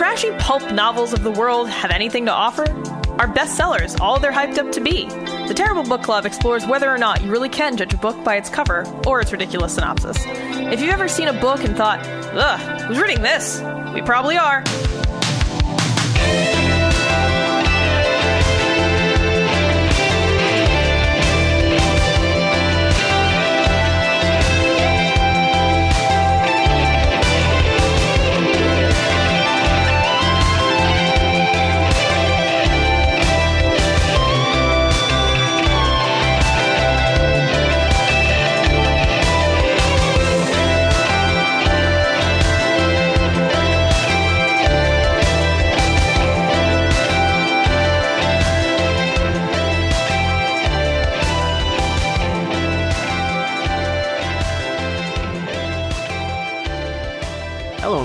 trashy pulp novels of the world have anything to offer? Are bestsellers all they're hyped up to be? The Terrible Book Club explores whether or not you really can judge a book by its cover or its ridiculous synopsis. If you've ever seen a book and thought, ugh, who's reading this? We probably are.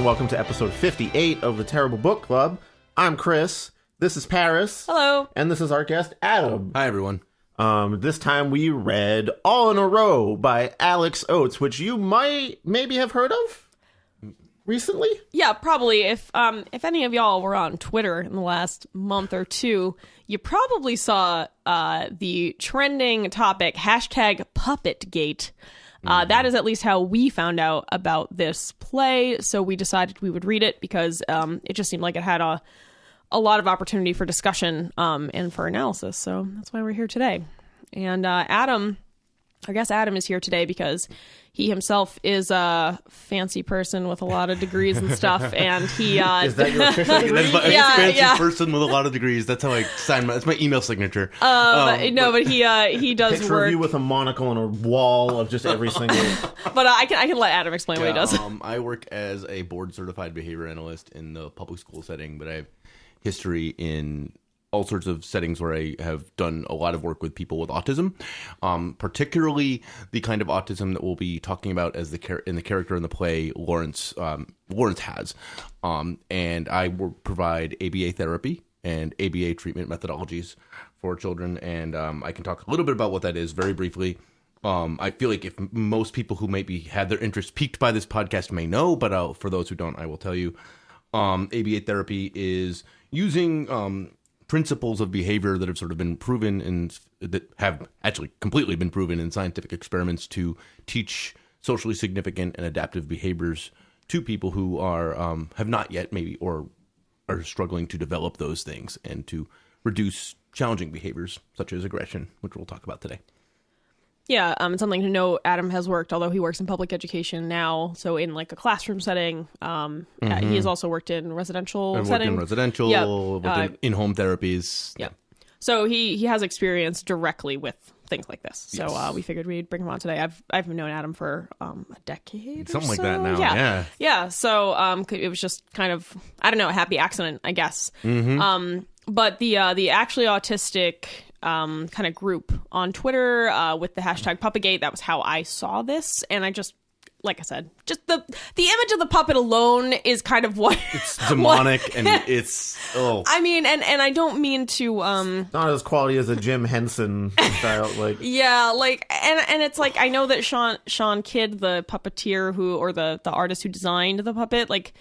Welcome to episode 58 of the Terrible Book Club. I'm Chris. This is Paris. Hello. And this is our guest, Adam. Hi, everyone. This time we read All in a Row by Alex Oates, which you might maybe have heard of recently. Yeah, probably. If any of y'all were on Twitter in the last month or two, you probably saw the trending topic, #PuppetGate. That is at least how we found out about this play, so we decided we would read it because it just seemed like it had a lot of opportunity for discussion and for analysis, so that's why we're here today. And Adam, I guess Adam is here today because he himself is a fancy person with a lot of degrees and stuff, and he... is that your official degree? Fancy person with a lot of degrees. That's how I sign that's my email signature. But he does picture work... of you with a monocle on a wall of just every single... But I can let Adam explain what he does. I work as a Board Certified Behavioral Analyst in the public school setting, but I have history in all sorts of settings where I have done a lot of work with people with autism, particularly the kind of autism that we'll be talking about as the character in the play Lawrence has. And I will provide ABA therapy and ABA treatment methodologies for children, and I can talk a little bit about what that is very briefly. I feel like if most people who maybe had their interest piqued by this podcast may know, but for those who don't, I will tell you. ABA therapy is using principles of behavior that have sort of been proven and that have actually completely been proven in scientific experiments to teach socially significant and adaptive behaviors to people who are have not yet maybe or are struggling to develop those things and to reduce challenging behaviors such as aggression, which we'll talk about today. Yeah, it's something to know. Adam has worked, although he works in public education now, so in like a classroom setting. He has also worked in residential setting. Worked in residential, worked in in-home therapies. Yeah. So he has experience directly with things like this. So Yes. We figured we'd bring him on today. I've known Adam for a decade Something or like so. that now, Yeah, so it was just kind of, I don't know, a happy accident, I guess. But the actually autistic... kind of group on Twitter with the #PuppetGate. That was how I saw this, and I just, like I said, just the image of the puppet alone is kind of what it's demonic and it's I mean, and I don't mean to not as quality as a Jim Henson style, like yeah, like and it's like I know that Sean Kidd, the puppeteer or the artist who designed the puppet, like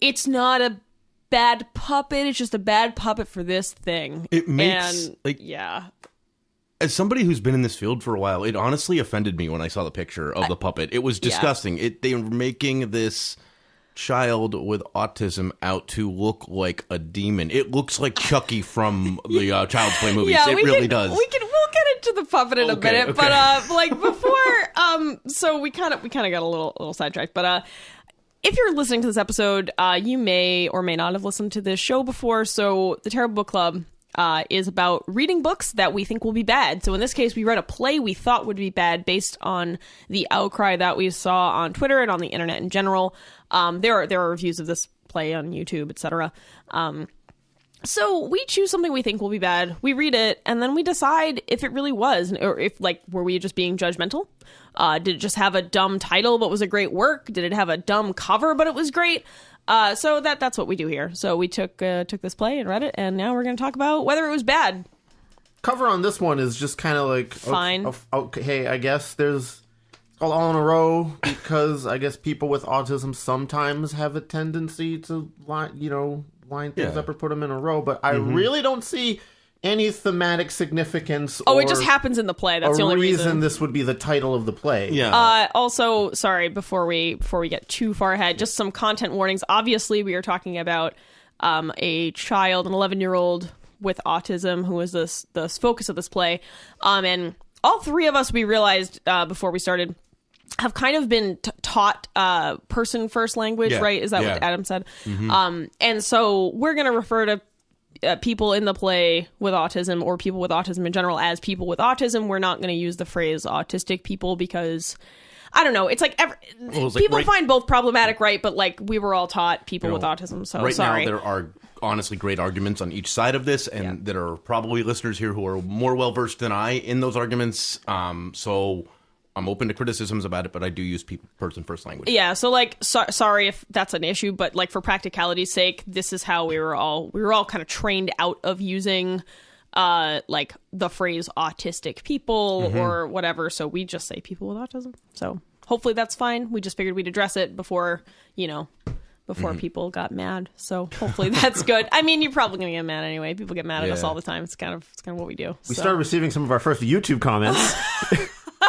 it's not a bad puppet, it's just a bad puppet for this thing. It makes as somebody who's been in this field for a while, it honestly offended me when I saw the picture of the puppet. It was disgusting. They were making this child with autism out to look like a demon. It looks like Chucky from the Child's Play movies. Yeah, it really does. We'll get into the puppet in a minute, but like before, so we kind of got a little sidetracked, but if you're listening to this episode, you may or may not have listened to this show before. So the Terrible Book Club is about reading books that we think will be bad. So in this case, we read a play we thought would be bad based on the outcry that we saw on Twitter and on the internet in general. There are reviews of this play on YouTube, etc. So we choose something we think will be bad, we read it, and then we decide if it really was, or if, like, were we just being judgmental? Did it just have a dumb title but was a great work? Did it have a dumb cover but it was great? So that's what we do here. So we took this play and read it, and now we're going to talk about whether it was bad. Cover on this one is just kind of like... Fine. Okay, I guess there's... It's called All in a Row because I guess people with autism sometimes have a tendency to, line things up or put them in a row, but I really don't see any thematic significance. Oh, or it just happens in the play. That's the only reason this would be the title of the play. Yeah. Also, sorry, before we get too far ahead, just some content warnings. Obviously, we are talking about a child, an 11-year-old with autism, who is the focus of this play. And all three of us, we realized before we started, have kind of been taught person first language, right? Is that what Adam said? And so we're going to refer to people in the play with autism, or people with autism in general, as people with autism. We're not going to use the phrase autistic people because, I don't know, it's like people find both problematic, right? But like, we were all taught people with autism, so sorry. Now there are honestly great arguments on each side of this, and there are probably listeners here who are more well versed than I in those arguments. So I'm open to criticisms about it, but I do use person first language. Yeah, so like, sorry if that's an issue, but like, for practicality's sake, this is how we were all kind of trained out of using like the phrase autistic people or whatever. So we just say people with autism. So hopefully that's fine. We just figured we'd address it before people got mad. So hopefully that's good. I mean, you're probably gonna get mad anyway. People get mad at us all the time. It's kind of what we do. We started receiving some of our first YouTube comments.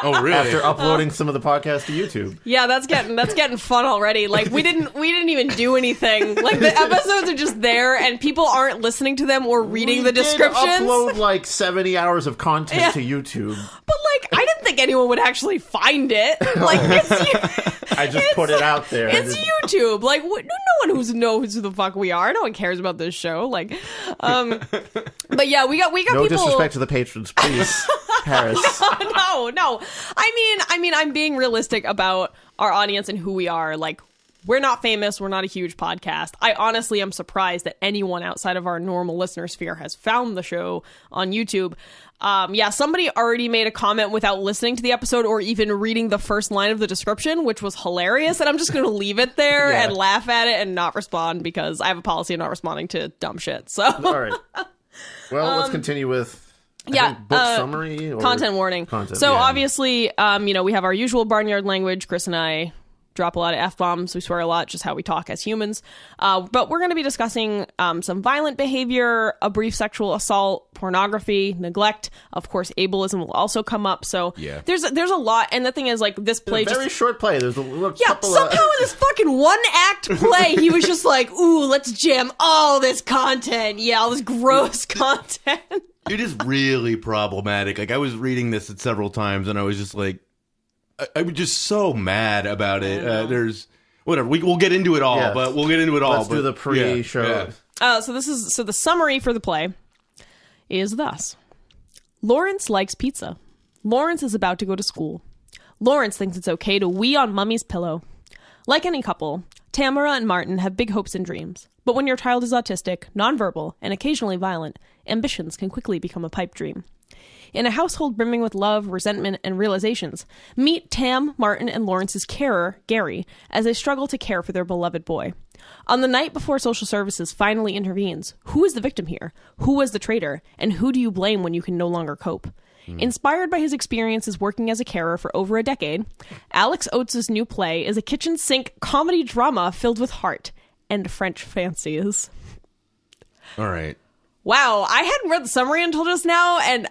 Oh, really? After uploading some of the podcast to YouTube. Yeah, that's getting fun already. Like, we didn't even do anything. Like, the episodes are just there, and people aren't listening to them or reading the descriptions. We upload like 70 hours of content to YouTube. But like, I didn't think anyone would actually find it. Like, I just put it out there. It's YouTube. Like, no one knows who the fuck we are. No one cares about this show. Like, but yeah, we got no people. No disrespect to the patrons, please, Paris. No. I mean, I'm being realistic about our audience and who we are. Like, we're not famous. We're not a huge podcast. I honestly am surprised that anyone outside of our normal listener sphere has found the show on YouTube. Somebody already made a comment without listening to the episode or even reading the first line of the description, which was hilarious. And I'm just going to leave it there and laugh at it and not respond, because I have a policy of not responding to dumb shit. So, all right. Well, let's continue with book summary or content warning. Obviously, we have our usual barnyard language. Chris and I drop a lot of F-bombs. We swear a lot, just how we talk as humans. But we're going to be discussing some violent behavior, a brief sexual assault, pornography, neglect. Of course, ableism will also come up. So there's a lot. And the thing is, like, this play very short play. There's a little couple somehow in this fucking one-act play, he was just like, ooh, let's jam all this content. Yeah, all this gross content. It is really problematic. Like, I was reading this several times, and I was just like, I was just so mad about it. There's whatever. We'll get into it all, but we'll get into it all. Let's do the pre-show. So the summary for the play is thus: Lawrence likes pizza. Lawrence is about to go to school. Lawrence thinks it's okay to wee on Mummy's pillow. Like any couple, Tamara and Martin have big hopes and dreams. But when your child is autistic, nonverbal, and occasionally violent, ambitions can quickly become a pipe dream. In a household brimming with love, resentment, and realizations, meet Tam, Martin, and Lawrence's carer, Gary, as they struggle to care for their beloved boy. On the night before social services finally intervenes, who is the victim here? Who was the traitor? And who do you blame when you can no longer cope? Inspired by his experiences working as a carer for over a decade, Alex Oates' new play is a kitchen sink comedy drama filled with heart and French fancies. All right. Wow, I hadn't read the summary until just now, and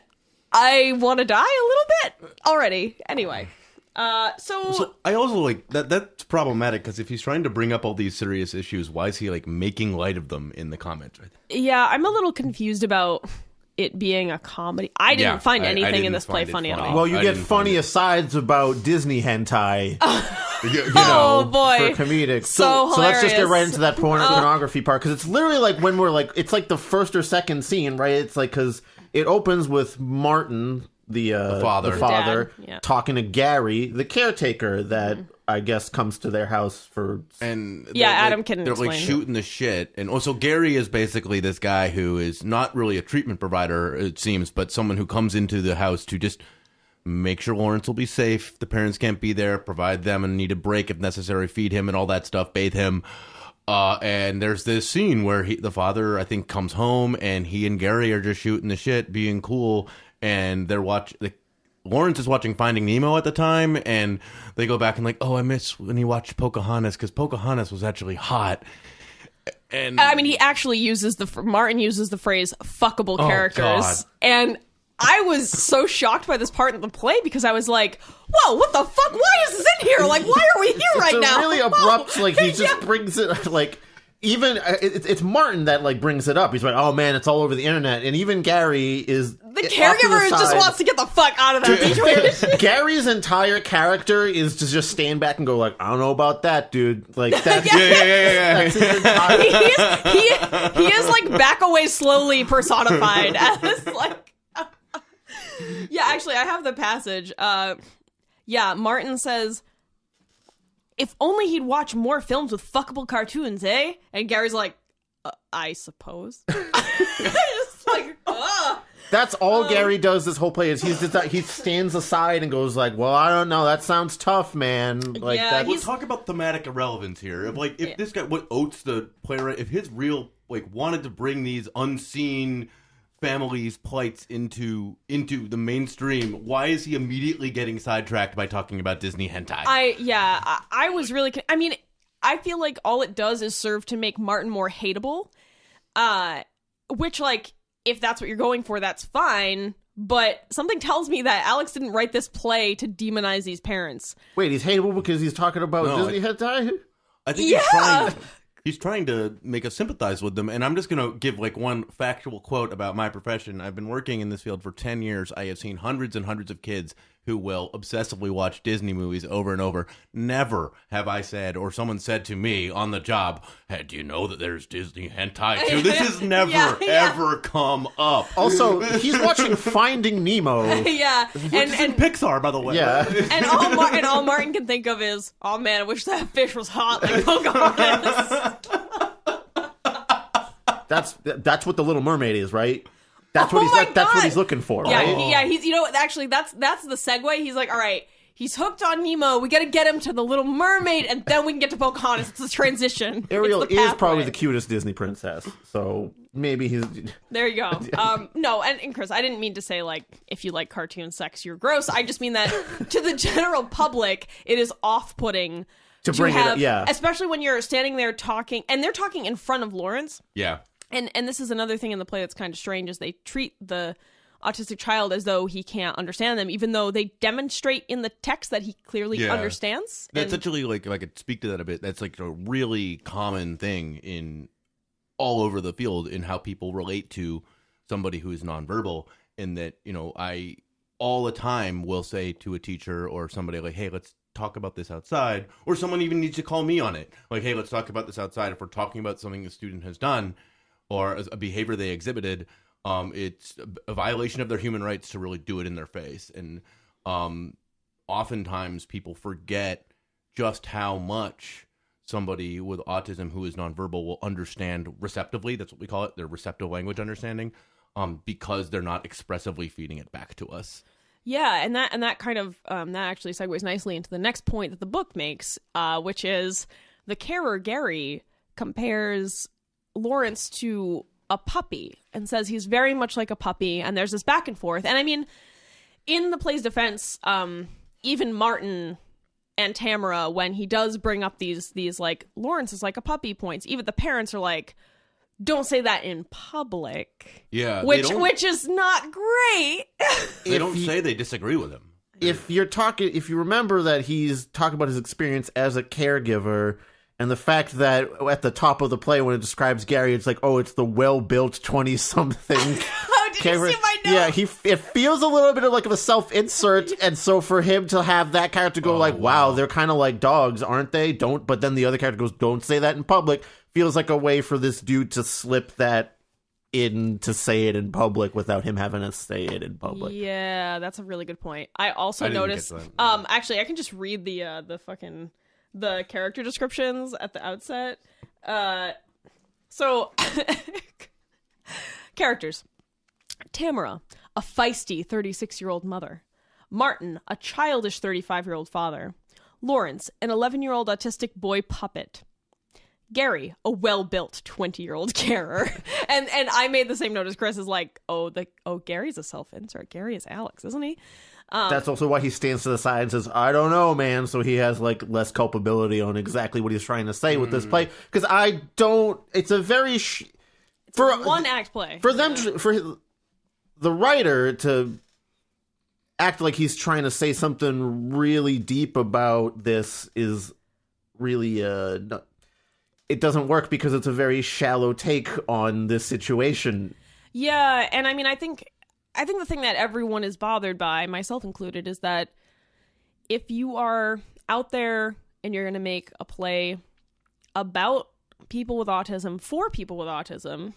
I want to die a little bit already. Anyway, so I also like that. That's problematic, because if he's trying to bring up all these serious issues, why is he like making light of them in the comments? Right? Yeah, I'm a little confused about it being a comedy. I didn't find anything in this play funny at all. Well, you get funny asides about Disney hentai. Oh boy, for comedic. So let's just get right into that pornography part, because it's literally like when we're like, it's like the first or second scene, right? It's like, because it opens with Martin, the father talking to Gary, the caretaker that I guess comes to their house for. And Adam can they're explain like shooting the shit, and also Gary is basically this guy who is not really a treatment provider, it seems, but someone who comes into the house to just make sure Lawrence will be safe. The parents can't be there, provide them a needed break if necessary, feed him and all that stuff, bathe him. And there's this scene where the father, I think, comes home, and he and Gary are just shooting the shit, being cool, and they're Lawrence is watching Finding Nemo at the time, and they go back and like, oh, I miss when he watched Pocahontas, because Pocahontas was actually hot. And I mean, he actually uses Martin uses the phrase "fuckable characters," God. and I was so shocked by this part in the play because I was like, "Whoa, what the fuck? Why is this in here? Like, why are we here right now?" It's really abrupt. Like he just brings it like. Even it's Martin that like brings it up. He's like, "Oh man, it's all over the internet," and even Gary is the caregiver just wants to get the fuck out of that situation. Gary's entire character is to just stand back and go like, "I don't know about that, dude." Like that's That's his entire. He is like back away slowly personified as like. Yeah, actually, I have the passage. Martin says, "If only he'd watch more films with fuckable cartoons, eh?" And Gary's like, "I suppose." It's like, ugh. That's all Gary does this whole play is he stands aside and goes like, "Well, I don't know. That sounds tough, man." Like that. Let's talk about thematic irrelevance here. If this guy, what Oates, the playwright, if his real wanted to bring these unseen families' plights into the mainstream, why is he immediately getting sidetracked by talking about Disney hentai? I was really. I mean, I feel like all it does is serve to make Martin more hateable. Which, like, if that's what you're going for, that's fine. But something tells me that Alex didn't write this play to demonize these parents. Wait, he's hateable because he's talking about Disney hentai? I think he's trying to make us sympathize with them, and I'm just going to give like one factual quote about my profession. I've been working in this field for 10 years. I have seen hundreds and hundreds of kids who will obsessively watch Disney movies over and over. Never have I said, or someone said to me on the job, "Hey, do you know that there's Disney hentai too?" This has never, ever come up. Also, he's watching Finding Nemo. Yeah. Which is in Pixar, by the way. Yeah. And all Martin can think of is, "Oh man, I wish that fish was hot like Pocahontas." That's what the Little Mermaid is, right? That's what he's looking for, yeah, right? Yeah, he's actually that's the segue. He's like, all right, he's hooked on Nemo. We got to get him to the Little Mermaid, and then we can get to Pocahontas. It's a transition. Ariel is probably the cutest Disney princess, so maybe he's. There you go. No, and Chris, I didn't mean to say like if you like cartoon sex, you're gross. I just mean that to the general public, it is off-putting to bring it up, especially when you're standing there talking, and they're talking in front of Lawrence. Yeah. And this is another thing in the play that's kind of strange is they treat the autistic child as though he can't understand them, even though they demonstrate in the text that he clearly understands. That's actually like, if I could speak to that a bit, that's like a really common thing in all over the field in how people relate to somebody who is nonverbal. In that, I all the time will say to a teacher or somebody like, "Hey, let's talk about this outside," or someone even needs to call me on it. Like, "Hey, let's talk about this outside." If we're talking about something the student has done, or a behavior they exhibited, it's a violation of their human rights to really do it in their face. And oftentimes people forget just how much somebody with autism who is nonverbal will understand receptively. That's what we call it, their receptive language understanding, because they're not expressively feeding it back to us. Yeah, and that kind of that actually segues nicely into the next point that the book makes, which is the carer Gary compares Lawrence to a puppy and says he's very much like a puppy, and there's this back and forth. And I mean, in the play's defense, even Martin and Tamara, when he does bring up these like Lawrence is like a puppy points, even the parents are like, "Don't say that in public." Yeah, which is not great. They don't say they disagree with him. If you remember that he's talking about his experience as a caregiver. And the fact that at the top of the play, when it describes Gary, it's like, "Oh, it's the well-built 20-something." Oh, did you see my note? Yeah, it feels a little bit of a self-insert, and so for him to have that character go wow, they're kind of like dogs, aren't they? But then the other character goes, "Don't say that in public," feels like a way for this dude to slip that in to say it in public without him having to say it in public. Yeah, that's a really good point. I also noticed. Actually, I can just read the character descriptions at the outset. So, characters. Tamara, a feisty 36-year-old mother. Martin, a childish 35-year-old father. Lawrence, an 11-year-old autistic boy puppet. Gary, a well-built 20-year-old carer. And I made the same note as Chris, is like, Gary's a self-insert. Gary is Alex, isn't he? That's also why he stands to the side and says, I don't know, man. So he has like less culpability on exactly what he's trying to say with this play. Because it's a very... for a one-act play. For them, for the writer to act like he's trying to say something really deep about this is really... it doesn't work because it's a very shallow take on this situation. Yeah, and I mean, I think the thing that everyone is bothered by, myself included, is that if you are out there and you're going to make a play about people with autism for people with autism,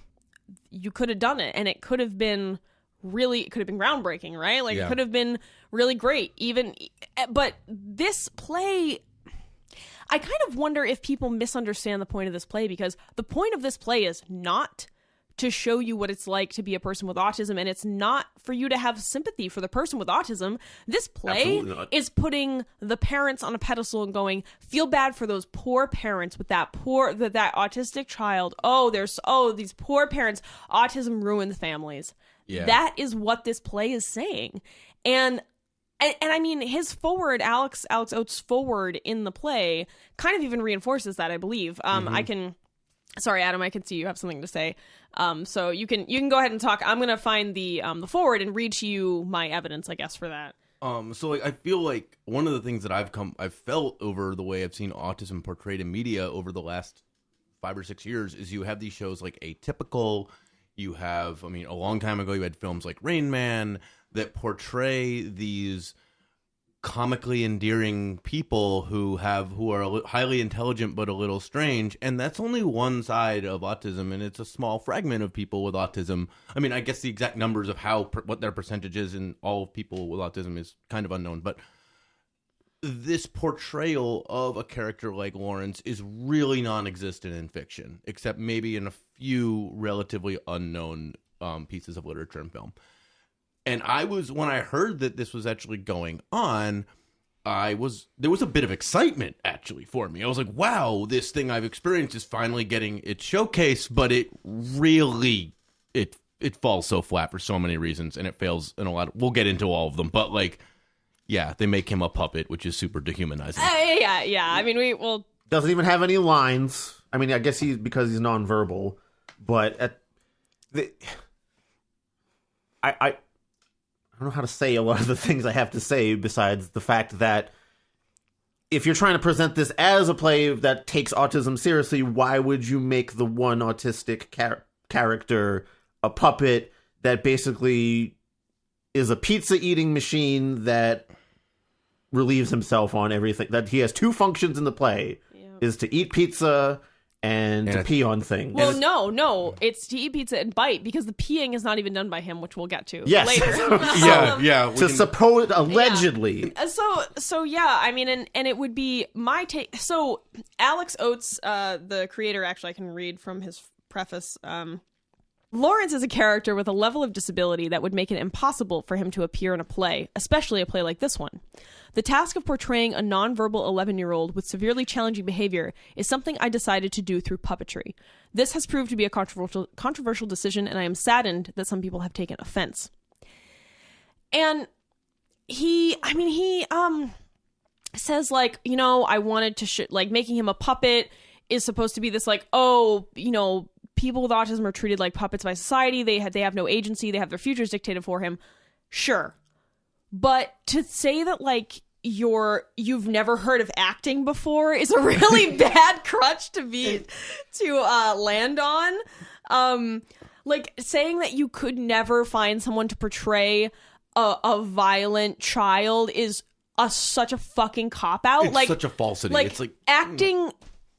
you could have done it, and it could have been groundbreaking, right? Like, It could have been really great, but this play... I kind of wonder if people misunderstand the point of this play, because the point of this play is not to show you what it's like to be a person with autism, and it's not for you to have sympathy for the person with autism. This play is putting the parents on a pedestal and going, feel bad for those poor parents with that autistic child. These poor parents, autism ruined families. Yeah. That is what this play is saying. And I mean, his forward, Alex Oates' forward in the play kind of even reinforces that, I believe. Sorry, Adam, I can see you have something to say. So you can go ahead and talk. I'm going to find the forward and read to you my evidence, I guess, for that. So I feel like one of the things that I've felt over the way I've seen autism portrayed in media over the last 5 or 6 years is you have these shows like Atypical. You have, I mean, a long time ago, you had films like Rain Man that portray these comically endearing people who are highly intelligent but a little strange, and that's only one side of autism, and it's a small fragment of people with autism. I mean, I guess the exact numbers of what their percentage is in all of people with autism is kind of unknown, but this portrayal of a character like Lawrence is really non-existent in fiction, except maybe in a few relatively unknown pieces of literature and film. And when I heard that this was actually going on, there was a bit of excitement actually for me. I was like, wow, this thing I've experienced is finally getting its showcase, but it really, it falls so flat for so many reasons, and it fails in a lot. We'll get into all of them, but like, yeah, they make him a puppet, which is super dehumanizing. Yeah. I mean, doesn't even have any lines. I mean, I guess because he's nonverbal, but I don't know how to say a lot of the things I have to say besides the fact that if you're trying to present this as a play that takes autism seriously, why would you make the one autistic character a puppet that basically is a pizza-eating machine that relieves himself on everything? That he has two functions in the play, is to eat pizza and to pee on things. Well, no, it's to eat pizza and bite, because the peeing is not even done by him, which we'll get to later. Allegedly. Yeah. So yeah, I mean, and it would be my take. So Alex Oates, the creator, actually, I can read from his preface. Lawrence is a character with a level of disability that would make it impossible for him to appear in a play, especially a play like this one. The task of portraying a nonverbal 11-year-old with severely challenging behavior is something I decided to do through puppetry. This has proved to be a controversial decision, and I am saddened that some people have taken offense. And he says, like, I wanted to like, making him a puppet is supposed to be this, like, people with autism are treated like puppets by society. They have no agency. They have their futures dictated for him. Sure. But to say that, like, you've never heard of acting before is a really bad crutch to land on. Like, saying that you could never find someone to portray a violent child is such a fucking cop-out. It's such a falsity. Like, it's like acting...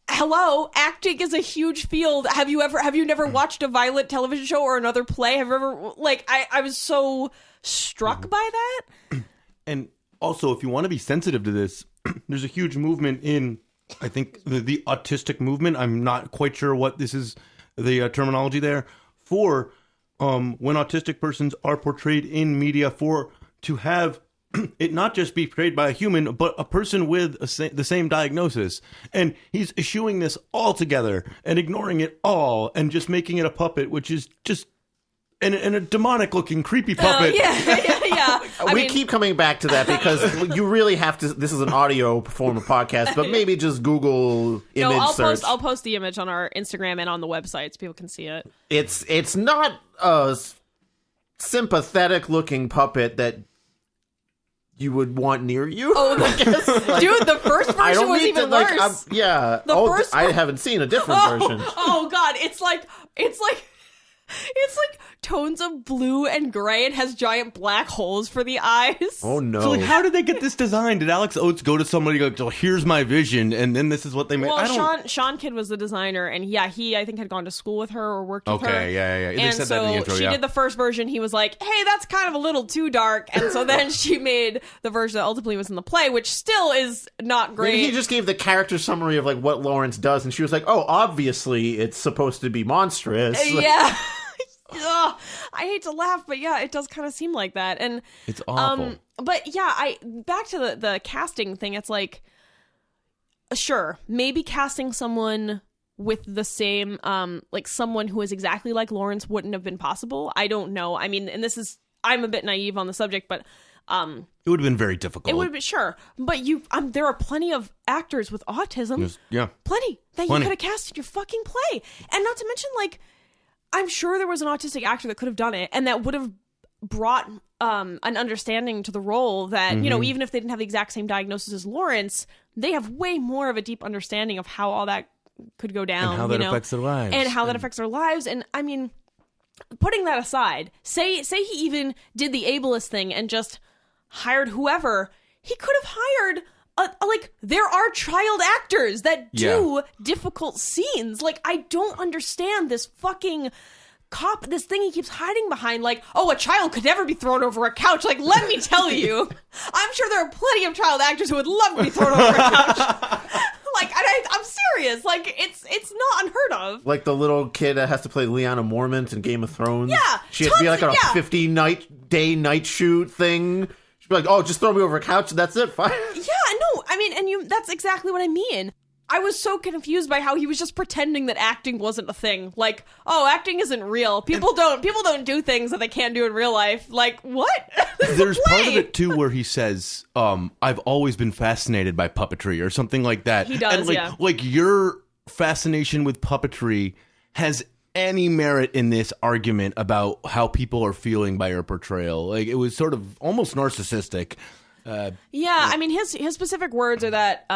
Hello, acting is a huge field. Have you never watched a violent television show or another play? Have you ever, like, I was so struck by that. And also, if you want to be sensitive to this, there's a huge movement in, I think, the autistic movement. I'm not quite sure what this is, the terminology there, for when autistic persons are portrayed in media, to have it not just be portrayed by a human, but a person with the same diagnosis. And he's eschewing this altogether and ignoring it all and just making it a puppet, which is just and a demonic looking creepy puppet. Yeah. We keep coming back to that because you really have to. This is an audio form of podcast, but maybe just Google image search. I'll post the image on our Instagram and on the website so people can see it. It's not a sympathetic looking puppet that you would want near you. Oh, dude, the first version was even worse. I haven't seen a different version. Oh God, it's like tones of blue and gray. It has giant black holes for the eyes. Oh no! So how did they get this design? Did Alex Oates go to somebody and go, "So here's my vision," and then this is what they made? Well, Sean Kidd was the designer, and he I think had gone to school with her or worked with her. Okay, yeah. They said that in the intro. She did the first version. He was like, "Hey, that's kind of a little too dark," and so then she made the version that ultimately was in the play, which still is not great. Maybe he just gave the character summary of like what Lawrence does, and she was like, "Oh, obviously it's supposed to be monstrous." Yeah. Ugh, I hate to laugh, but yeah, it does kind of seem like that, and it's awful. But yeah, back to the casting thing. It's like, sure, maybe casting someone with the same, like someone who is exactly like Lawrence wouldn't have been possible. I don't know. I mean, and I'm a bit naive on the subject, but it would have been very difficult. It would have been, sure, but there are plenty of actors with autism, plenty that you could have cast in your fucking play, and not to mention like. I'm sure there was an autistic actor that could have done it, and that would have brought an understanding to the role that, you know, even if they didn't have the exact same diagnosis as Lawrence, they have way more of a deep understanding of how all that could go down. And how that affects their lives. And how that affects their lives. And, I mean, putting that aside, say he even did the ableist thing and just hired whoever, he could have hired... like, there are child actors that do difficult scenes. Like, I don't understand this fucking this thing he keeps hiding behind. Like, oh, a child could never be thrown over a couch. Like, let me tell you, I'm sure there are plenty of child actors who would love to be thrown over a couch. Like, I'm serious. Like, it's not unheard of. Like the little kid that has to play Lyanna Mormont in Game of Thrones. Yeah. She has to be like on a 50-day night shoot thing. Be like, oh, just throw me over a couch and that's it. Fine. Yeah, no, I mean, that's exactly what I mean. I was so confused by how he was just pretending that acting wasn't a thing. Like, oh, acting isn't real. People don't do things that they can't do in real life. Like, what? There's part of it too where he says, I've always been fascinated by puppetry or something like that. He does, and like your fascination with puppetry has any merit in this argument about how people are feeling by your portrayal. Like, it was sort of almost narcissistic. I mean, his specific words are that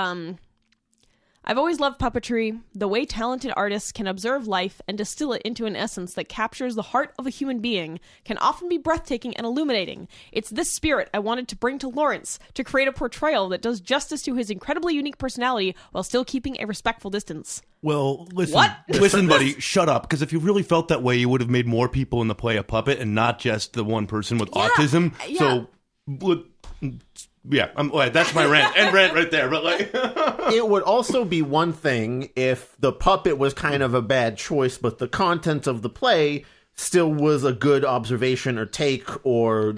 I've always loved puppetry, the way talented artists can observe life and distill it into an essence that captures the heart of a human being can often be breathtaking and illuminating. It's this spirit I wanted to bring to Lawrence, to create a portrayal that does justice to his incredibly unique personality while still keeping a respectful distance. Well, listen, buddy, shut up. Because if you really felt that way, you would have made more people in the play a puppet and not just the one person with autism. Yeah. So, that's my rant. End rant right there. But like, it would also be one thing if the puppet was kind of a bad choice, but the content of the play still was a good observation or take or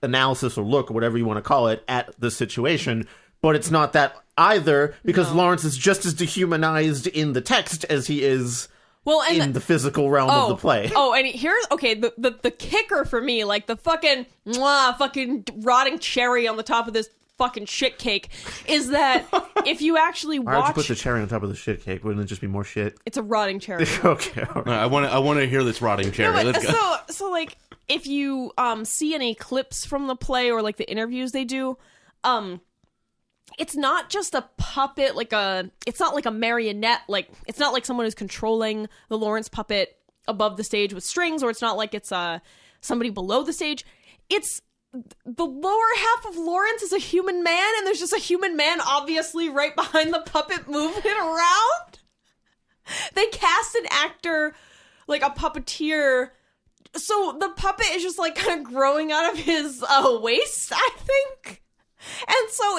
analysis or look or whatever you want to call it at the situation. But it's not that either, because Lawrence is just as dehumanized in the text as he is in the physical realm of the play. Oh, and here's, the kicker for me, like the fucking rotting cherry on the top of this fucking shit cake, is that if you actually watch... Why would you put the cherry on top of the shit cake? Wouldn't it just be more shit? It's a rotting cherry. Okay, all right. I want to hear this rotting cherry. No, Let's go. So like, if you see any clips from the play or like the interviews they do, it's not just a puppet, it's not like a marionette, like, it's not like someone is controlling the Lawrence puppet above the stage with strings, or it's not like it's somebody below the stage. It's the lower half of Lawrence is a human man, and there's just a human man obviously right behind the puppet moving it around. They cast an actor, like a puppeteer, so the puppet is just like kind of growing out of his waist, I think. And so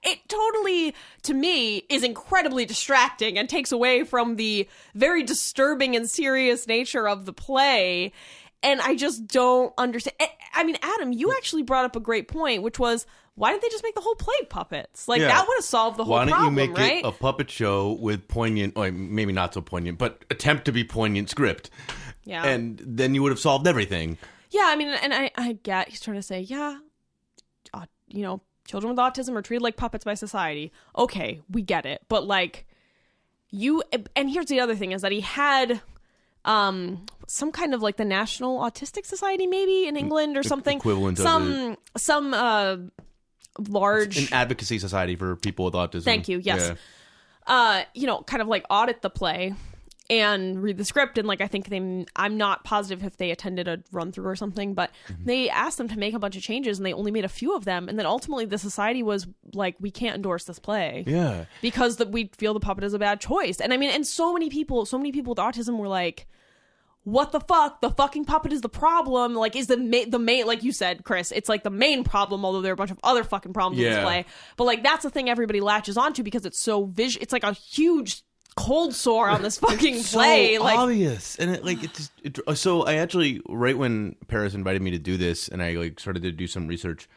it totally, to me, is incredibly distracting and takes away from the very disturbing and serious nature of the play. And I just don't understand. I mean, Adam, you actually brought up a great point, which was, why didn't they just make the whole play puppets? Like, that would have solved the whole problem, right? Why don't you make it a puppet show with poignant, or maybe not so poignant, but attempt to be poignant script. Yeah. And then you would have solved everything. Yeah, I mean, and I get, he's trying to say, children with autism are treated like puppets by society. Okay, we get it. But like and here's the other thing is that he had some kind of like the National Autistic Society maybe in England or something. Equivalent of some large... An advocacy society for people with autism. Thank you, yes. Yeah. Kind of like audit the play and read the script, and like I think I'm not positive if they attended a run through or something, but they asked them to make a bunch of changes and they only made a few of them, and then ultimately the society was like, we can't endorse this play because we feel the puppet is a bad choice. And I mean, and so many people with autism were like, what the fuck, the fucking puppet is the problem, like is the main, like you said, Chris, it's like the main problem, although there are a bunch of other fucking problems in this play, but like that's the thing everybody latches onto because it's so it's like a huge cold sore on this fucking play. So like obvious. And so I actually, right when Paris invited me to do this and I like started to do some research,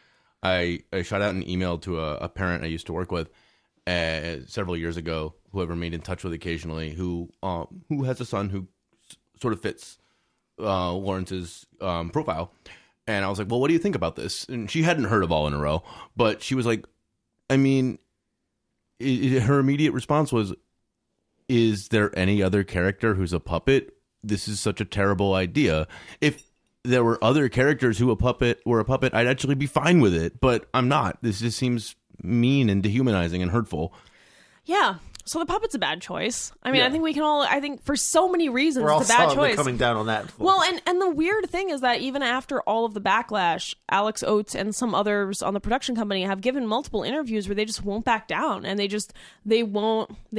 I shot out an email to a parent I used to work with several years ago, who I've remained in touch with occasionally, who has a son who sort of fits Lawrence's profile. And I was like, well, what do you think about this? And she hadn't heard of All in a Row, but she was like, I mean, her immediate response was, is there any other character who's a puppet? This is such a terrible idea. If there were other characters who were a puppet, I'd actually be fine with it, but I'm not. This just seems mean and dehumanizing and hurtful. Yeah. So the puppet's a bad choice. I mean, I think for so many reasons, it's a bad choice. Coming down on that. Well, and the weird thing is that even after all of the backlash, Alex Oates and some others on the production company have given multiple interviews where they just won't back down, and they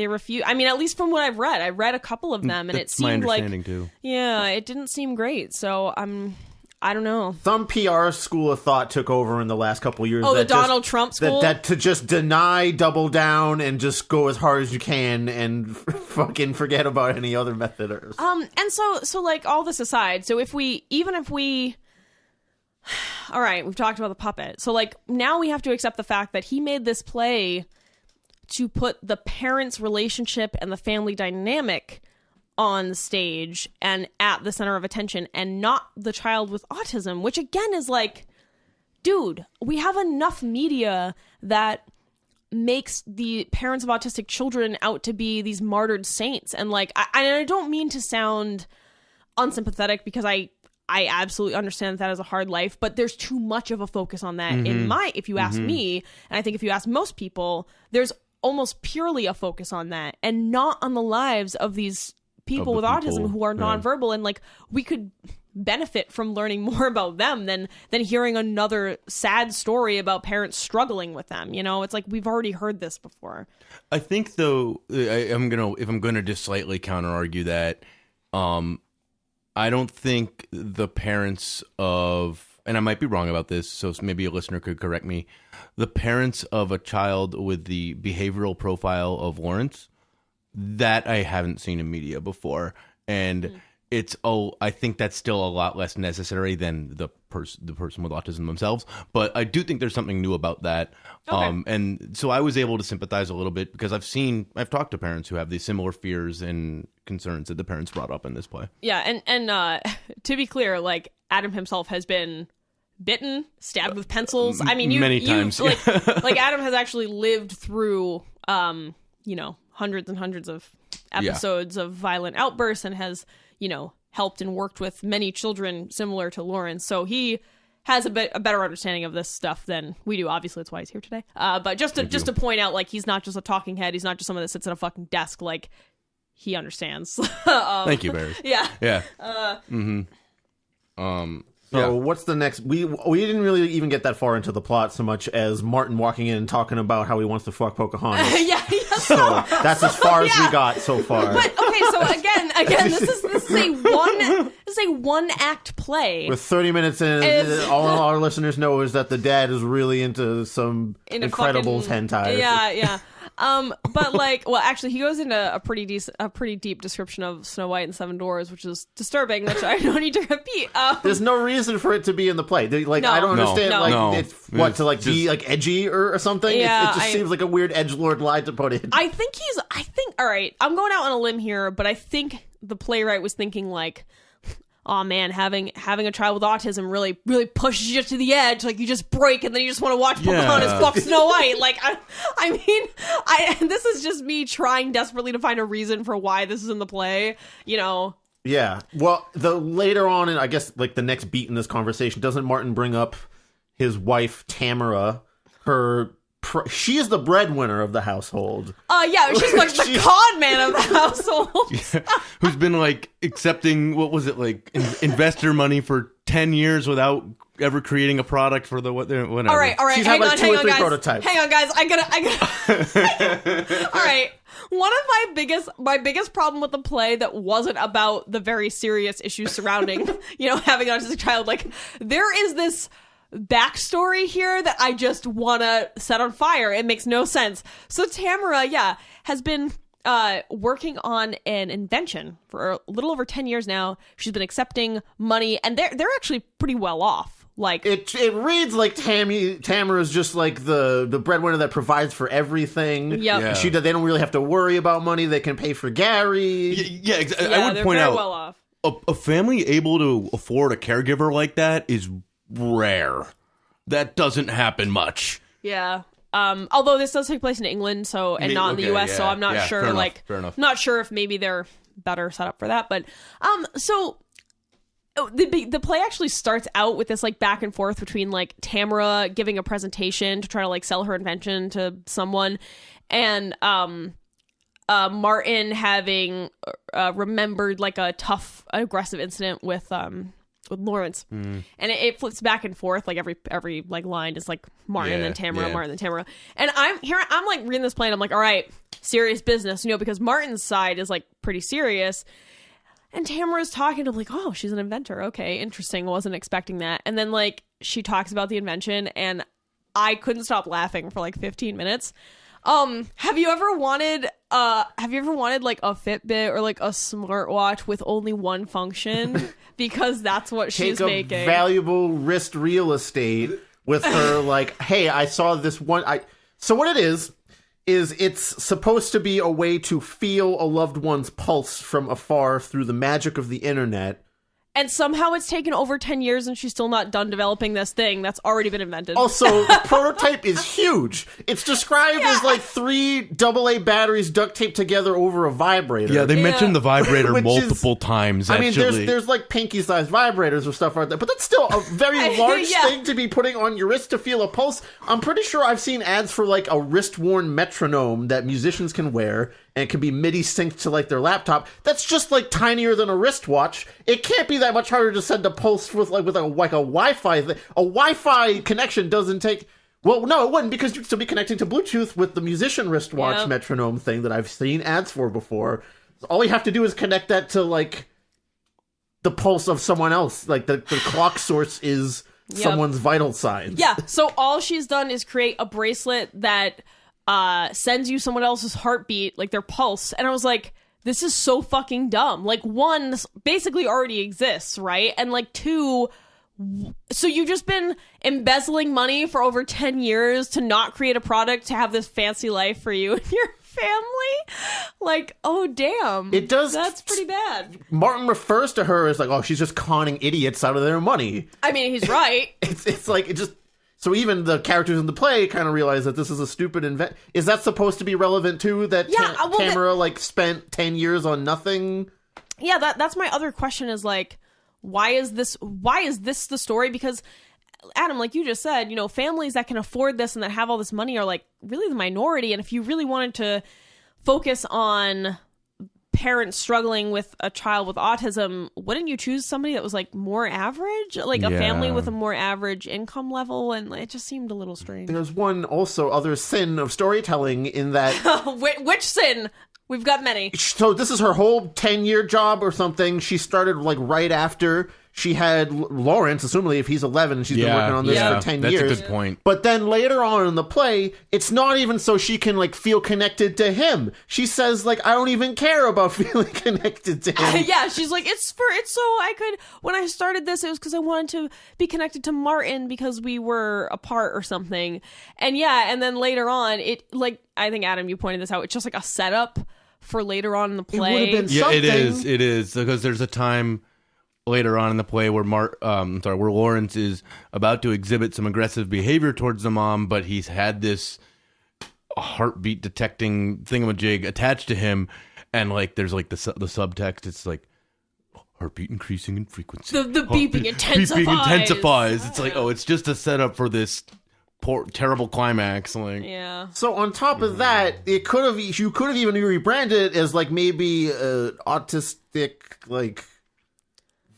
refuse. I mean, at least from what I read a couple of them, and it seemed my understanding too. Yeah, it didn't seem great. So I don't know. Some PR school of thought took over in the last couple of years. Oh, the Donald Trump school? That to just deny, double down, and just go as hard as you can and fucking forget about any other method. And so like all this aside, so if we all right, we've talked about the puppet. So like now we have to accept the fact that he made this play to put the parents' relationship and the family dynamic on stage and at the center of attention, and not the child with autism, which again is like, dude, we have enough media that makes the parents of autistic children out to be these martyred saints. And like, I don't mean to sound unsympathetic because I absolutely understand that is a hard life, but there's too much of a focus on that if you ask me, and I think if you ask most people, there's almost purely a focus on that and not on the lives of these people with autism who are nonverbal, and like we could benefit from learning more about them than hearing another sad story about parents struggling with them. It's like we've already heard this before. I think though, if I'm gonna just slightly counter argue that, I don't think the parents of, and I might be wrong about this, so maybe a listener could correct me, the parents of a child with the behavioral profile of Lawrence, that I haven't seen in media before, and I think that's still a lot less necessary than the person with autism themselves. But I do think there's something new about that, and so I was able to sympathize a little bit because I've talked to parents who have these similar fears and concerns that the parents brought up in this play. Yeah, and to be clear, like Adam himself has been bitten, stabbed with pencils. I mean, many times. Like Adam has actually lived through, hundreds and hundreds of episodes of violent outbursts and has, helped and worked with many children similar to Lawrence. So he has a better understanding of this stuff than we do. Obviously, that's why he's here today. But just to point out, like, he's not just a talking head. He's not just someone that sits at a fucking desk. Like, he understands. Thank you, Barry. Yeah. Yeah. So what's the next? We didn't really even get that far into the plot so much as Martin walking in and talking about how he wants to fuck Pocahontas. So that's as far as we got so far. But okay, so again, this is a one act play. With 30 minutes in, all our listeners know is that the dad is really into some Incredibles hentai. Yeah. But like, well, actually, he goes into a pretty deep description of Snow White and Seven Dwarfs, which is disturbing, which I don't need to repeat. There's no reason for it to be in the play. I don't understand. It's to like be like edgy or something. Yeah, it just seems like a weird edgelord lie to put in. I think all right. I'm going out on a limb here, but I think the playwright was thinking like, oh man, having a child with autism really pushes you to the edge. Like you just break and then you just want to watch Pocahontas fuck Snow White. Like I mean, this is just me trying desperately to find a reason for why this is in the play, you know. Yeah. Well, later on, and I guess like the next beat in this conversation, doesn't Martin bring up his wife Tamara? She is the breadwinner of the household. Yeah, she's like the con man of the household. Who's been like accepting, what was it, like investor money for 10 years without ever creating a product for the whatever. All right. She's hang had like on, 2 or 3 prototypes. Hang on, guys. I gotta. All right. One of my biggest problem with the play that wasn't about the very serious issues surrounding, having an autistic child. Like, there is this backstory here that I just want to set on fire. It makes no sense. So Tamara, has been working on an invention for a little over 10 years now. She's been accepting money, and they're actually pretty well off. Like it reads like Tamara's just like the breadwinner that provides for everything. Yep. Yeah. They don't really have to worry about money. They can pay for Gary. Yeah, exactly. I would point out, well off. A family able to afford a caregiver like that is rare. That doesn't happen much. Yeah. Although this does take place in England, not in the US, so I'm not sure. Fair enough. Not sure if maybe they're better set up for that. But so the play actually starts out with this like back and forth between like Tamara giving a presentation to try to like sell her invention to someone, and Martin having remembered like a tough, aggressive incident with Lawrence, and it flips back and forth. Like every like line is like Martin and Tamara, Martin and Tamara. And I'm like reading this play, and I'm like, all right, serious business, because Martin's side is like pretty serious, and Tamara's talking to him like, oh, she's an inventor. Okay, interesting. Wasn't expecting that. And then like she talks about the invention, and I couldn't stop laughing for like 15 minutes. Have you ever wanted like a Fitbit or like a smartwatch with only one function? Because that's what she's making. Take valuable wrist real estate with her like, hey, I saw this one. So what it is it's supposed to be a way to feel a loved one's pulse from afar through the magic of the internet. And somehow it's taken over 10 years and she's still not done developing this thing that's already been invented. Also, the prototype is huge. It's described as like 3 AA batteries duct taped together over a vibrator. Yeah, they mentioned the vibrator multiple times, I actually. mean, there's like pinky-sized vibrators or stuff like that, but that's still a very large thing to be putting on your wrist to feel a pulse. I'm pretty sure I've seen ads for like a wrist-worn metronome that musicians can wear, and it can be MIDI synced to like their laptop. That's just like tinier than a wristwatch. It can't be that much harder to send a pulse with a Wi-Fi. A Wi-Fi connection doesn't take. Well, no, it wouldn't, because you'd still be connecting to Bluetooth with the musician wristwatch metronome thing that I've seen ads for before. All you have to do is connect that to like the pulse of someone else. Like the clock source is someone's vital signs. Yeah. So all she's done is create a bracelet that sends you someone else's heartbeat, like their pulse. And I was like, this is so fucking dumb. Like, 1, this basically already exists, right? And like 2, so you've just been embezzling money for over 10 years to not create a product to have this fancy life for you and your family? Like, oh damn. It does. That's pretty bad. Martin refers to her as like, oh, she's just conning idiots out of their money. I mean, he's right. It's like, it just... So even the characters in the play kind of realize that this is a stupid Is that supposed to be relevant too? That Tamara like spent 10 years on nothing? Yeah, that's my other question is like, why is this the story? Because Adam, like you just said, families that can afford this and that have all this money are like really the minority. And if you really wanted to focus on parents struggling with a child with autism, wouldn't you choose somebody that was like more average, like a family with a more average income level? And it just seemed a little strange. There's one other sin of storytelling in that. Which sin? We've got many. So this is her whole 10-year job or something. She started like right after she had Lawrence, assumably if he's 11 and she's been working on this for 10 years. That's a good point. But then later on in the play, it's not even so she can like feel connected to him. She says like, I don't even care about feeling connected to him. Yeah, she's like, it's so I could, when I started this, it was because I wanted to be connected to Martin because we were apart or something. And and then later on, it like, I think Adam, you pointed this out, it's just like a setup for later on in the play. It would have been something. It is because there's a time later on in the play where where Lawrence is about to exhibit some aggressive behavior towards the mom, but he's had this heartbeat detecting thingamajig attached to him, and like there's like the subtext. It's like heartbeat increasing in frequency. The beeping intensifies. Beeping intensifies. It's like, oh, it's just a setup for this terrible climax. Like, yeah. So on top of that, you could have even rebranded it as like maybe autistic, like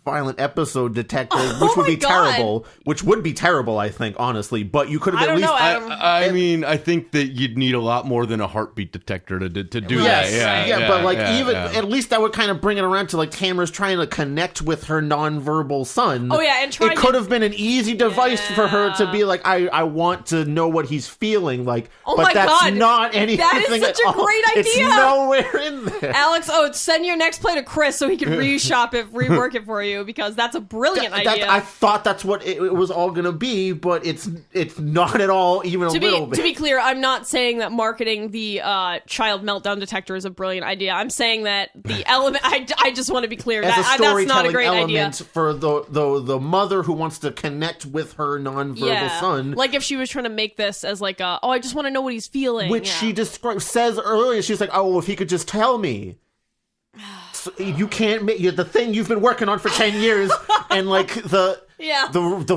violent episode detective, which would be terrible. Which would be terrible, I think, honestly. But you could have at least. I mean, I think that you'd need a lot more than a heartbeat detector to do yes, that. Yeah, but like at least that would kind of bring it around to like Tamara's trying to connect with her nonverbal son. Oh yeah, and it could have been an easy device for her to be like, I want to know what he's feeling like. But that's not anything. That is such a great idea. It's nowhere in there. Alex Oates, send your next play to Chris so he can rework it for you, because that's a brilliant idea. I thought that's what it was all going to be, but it's not at all even a little bit. To be clear, I'm not saying that marketing the child meltdown detector is a brilliant idea. I'm saying that the element. I just want to be clear as that that's not a great idea for the mother who wants to connect with her nonverbal son. Like if she was trying to make this as like I just want to know what he's feeling, which she says earlier. She's like, oh, if he could just tell me. So you can't make the thing you've been working on for 10 years, and like the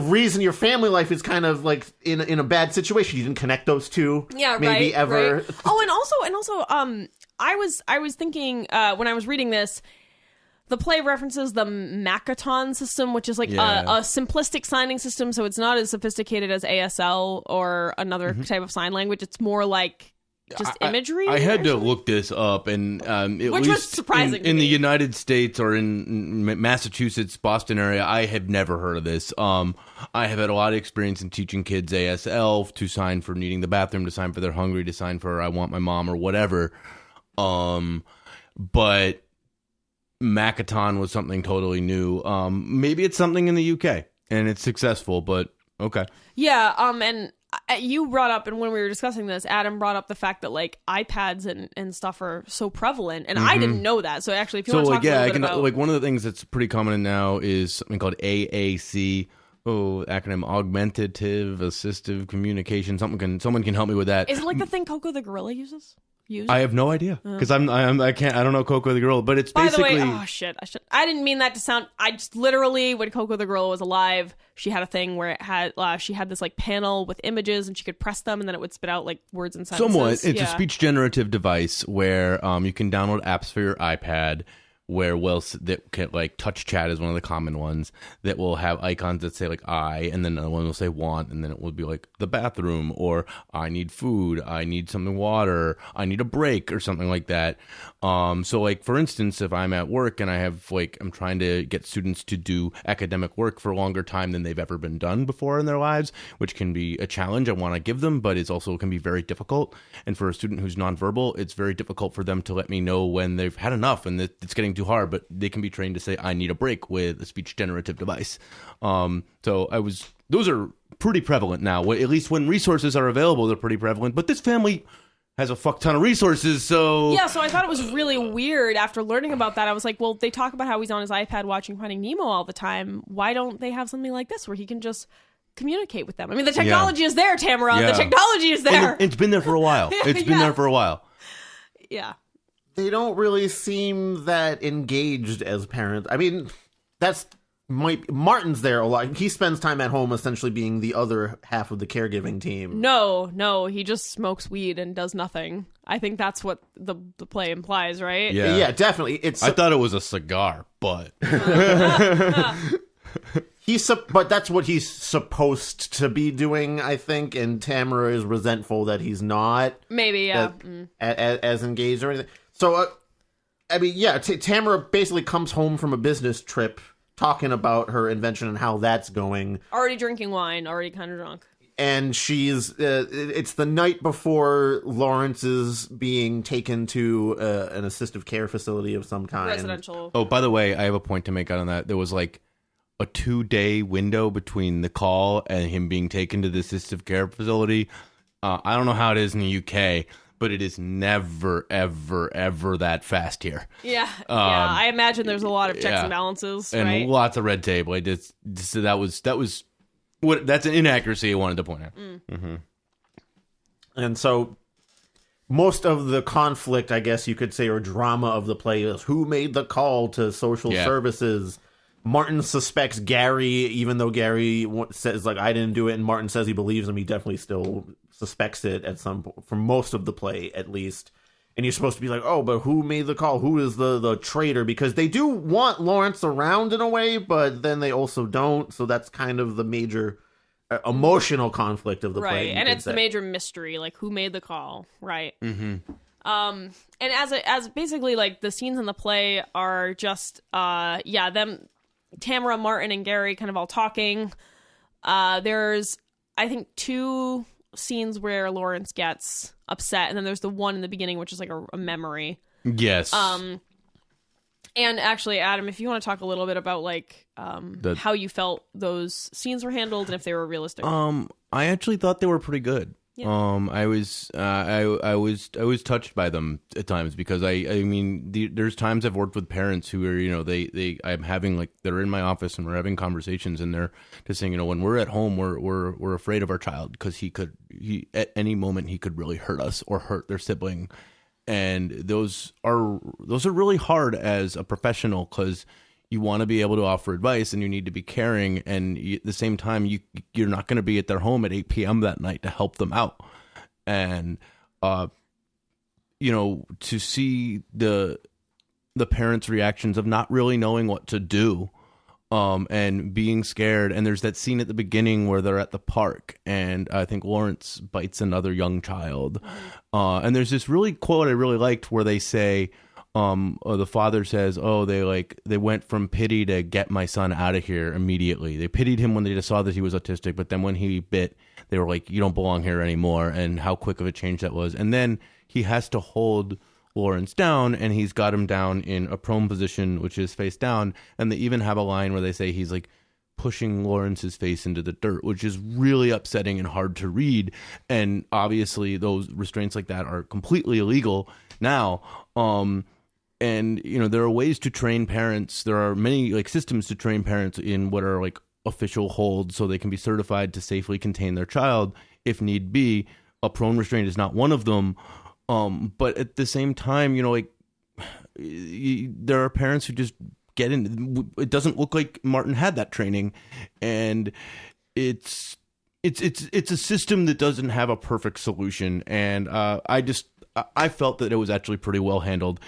reason your family life is kind of like in a bad situation. You didn't connect those two. Yeah, maybe ever. Right. Oh, and also, I was thinking when I was reading this, the play references the Macaton system, which is like a simplistic signing system. So it's not as sophisticated as ASL or another type of sign language. It's more like just imagery. I had to look this up, and which was surprising in the United States or in Massachusetts, Boston area, I have never heard of this. I have had a lot of experience in teaching kids ASL, to sign for needing the bathroom, to sign for they're hungry, to sign for I want my mom or whatever. But Macaton was something totally new. Maybe it's something in the UK and it's successful, but okay. Yeah, and you brought up, and when we were discussing this, Adam brought up the fact that like iPads and stuff are so prevalent, and I didn't know that. So actually, if you want to talk a little bit about... like one of the things that's pretty common now is something called AAC. Acronym Augmentative Assistive Communication. Someone can help me with that. Is it like the thing Coco the gorilla uses? I have no idea, because I don't know Coco the gorilla, but it's basically. By the way, oh shit! I didn't mean that to sound. I just literally, when Coco the gorilla was alive, she had a thing where it had she had this like panel with images, and she could press them, and then it would spit out like words and sentences. Somewhat, it's a speech generative device where you can download apps for your iPad. That can, like, touch chat is one of the common ones, that will have icons that say like I, and then another one will say want, and then it will be like the bathroom, or I need food, I need something water, I need a break, or something like that. So like for instance, if I'm at work and I have I'm trying to get students to do academic work for a longer time than they've ever been done before in their lives, which can be a challenge I want to give them, but it's also can be very difficult. And for a student who's nonverbal, it's very difficult for them to let me know when they've had enough and that it's getting too hard, but they can be trained to say I need a break with a speech generative device. Those are pretty prevalent now. At least when resources are available, they're pretty prevalent. But this family has a fuck ton of resources, so... Yeah, so I thought it was really weird after learning about that. I was like, well, they talk about how he's on his iPad watching Finding Nemo all the time. Why don't they have something like this where he can just communicate with them? I mean, the technology is there, Tamara. Yeah. The technology is there. And it's been there for a while. It's been there for a while. Yeah. They don't really seem that engaged as parents. I mean, Martin's there a lot. He spends time at home essentially being the other half of the caregiving team. No, he just smokes weed and does nothing. I think that's what the play implies, right? Yeah, definitely. I thought it was a cigar, but... But that's what he's supposed to be doing, I think, and Tamara is resentful that he's not. Maybe, yeah. As engaged or anything. So, I mean, yeah, Tamara basically comes home from a business trip talking about her invention and how that's going. Already drinking wine, already kind of drunk. And she's, it's the night before Lawrence is being taken to an assistive care facility of some kind. Residential. Oh, by the way, I have a point to make out on that. There was like a 2-day window between the call and him being taken to the assistive care facility. I don't know how it is in the UK, but it is never, ever, ever that fast here. Yeah, I imagine there's a lot of checks and balances, and right? lots of red tape. Like that's an inaccuracy I wanted to point out. Mm-hmm. And so most of the conflict, I guess you could say, or drama of the play is who made the call to social services. Martin suspects Gary, even though Gary says, like, I didn't do it, and Martin says he believes him. He definitely still suspects it at some point, for most of the play, at least. And you're supposed to be like, oh, but who made the call? Who is the traitor? Because they do want Lawrence around in a way, but then they also don't. So that's kind of the major emotional conflict of the play. Right, and it's the major mystery, like, who made the call, right? Mm-hmm. And as basically, like, the scenes in the play are just, them... Tamara, Martin, and Gary kind of all talking. There's, I think, 2 scenes where Lawrence gets upset, and then there's the one in the beginning, which is like a memory. Yes. And actually, Adam, if you want to talk a little bit about like how you felt those scenes were handled and if they were realistic. I actually thought they were pretty good. Yeah. I was touched by them at times because I mean there's times I've worked with parents who are I'm having like they're in my office and we're having conversations and they're just saying when we're at home we're afraid of our child because he at any moment he could really hurt us or hurt their sibling, and those are really hard as a professional because you want to be able to offer advice and you need to be caring, and at the same time you're not going to be at their home at 8 p.m. that night to help them out. And to see the parents' reactions of not really knowing what to do and being scared. And there's that scene at the beginning where they're at the park and I think Lawrence bites another young child. And there's this really quote I really liked where they say, the father says, they went from pity to get my son out of here immediately. They pitied him when they just saw that he was autistic, but then when he bit, they were like, you don't belong here anymore, and how quick of a change that was. And then he has to hold Lawrence down, and he's got him down in a prone position, which is face down, and they even have a line where they say he's like pushing Lawrence's face into the dirt, which is really upsetting and hard to read. And obviously those restraints like that are completely illegal now. And, there are ways to train parents. There are many systems to train parents in what are official holds so they can be certified to safely contain their child if need be. A prone restraint is not one of them. But at the same time, there are parents who just get in. It doesn't look like Martin had that training. And it's a system that doesn't have a perfect solution. And I felt that it was actually pretty well handled.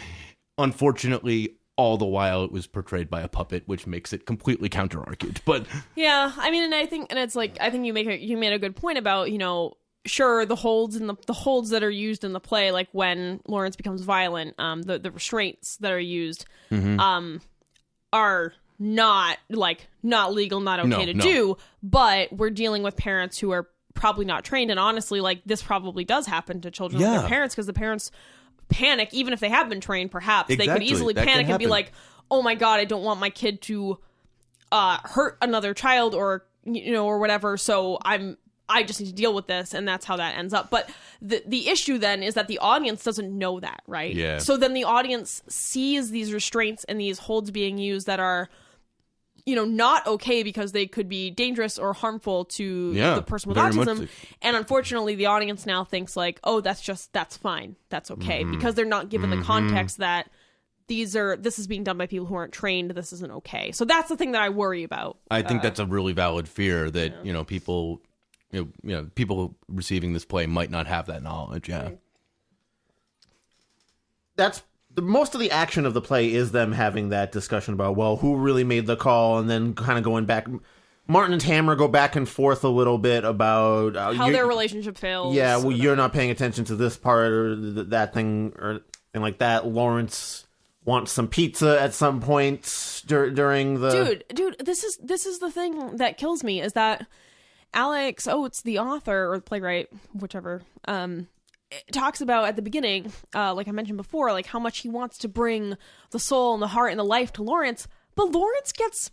Unfortunately, all the while it was portrayed by a puppet, which makes it completely counter-argued. But yeah, I mean, I think you made a good point about sure, the holds and the holds that are used in the play, like when Lawrence becomes violent, the restraints that are used, are not legal, not okay to do. But we're dealing with parents who are probably not trained, and honestly, this probably does happen to children with their parents because the parents panic, even if they have been trained. Perhaps they could easily panic and be like, "Oh my god, I don't want my kid to hurt another child or whatever." So I just need to deal with this, and that's how that ends up. But the issue then is that the audience doesn't know that, right? Yeah. So then the audience sees these restraints and these holds being used that are, not okay because they could be dangerous or harmful to the person with autism. And unfortunately, the audience now thinks that's fine, that's okay, because they're not given the context that this is being done by people who aren't trained. This isn't okay. So that's the thing that I worry about. I think that's a really valid fear that people. People receiving this play might not have that knowledge. Yeah, that's most of the action of the play is them having that discussion about who really made the call, and then kind of going back. Martin and Tamara go back and forth a little bit about how their relationship fails. Yeah, you're not paying attention to this part or that thing or thing like that. Lawrence wants some pizza at some point during the dude. This is the thing that kills me is that Alex Oates, the author or the playwright, whichever, talks about at the beginning, like I mentioned before, how much he wants to bring the soul and the heart and the life to Lawrence, but Lawrence gets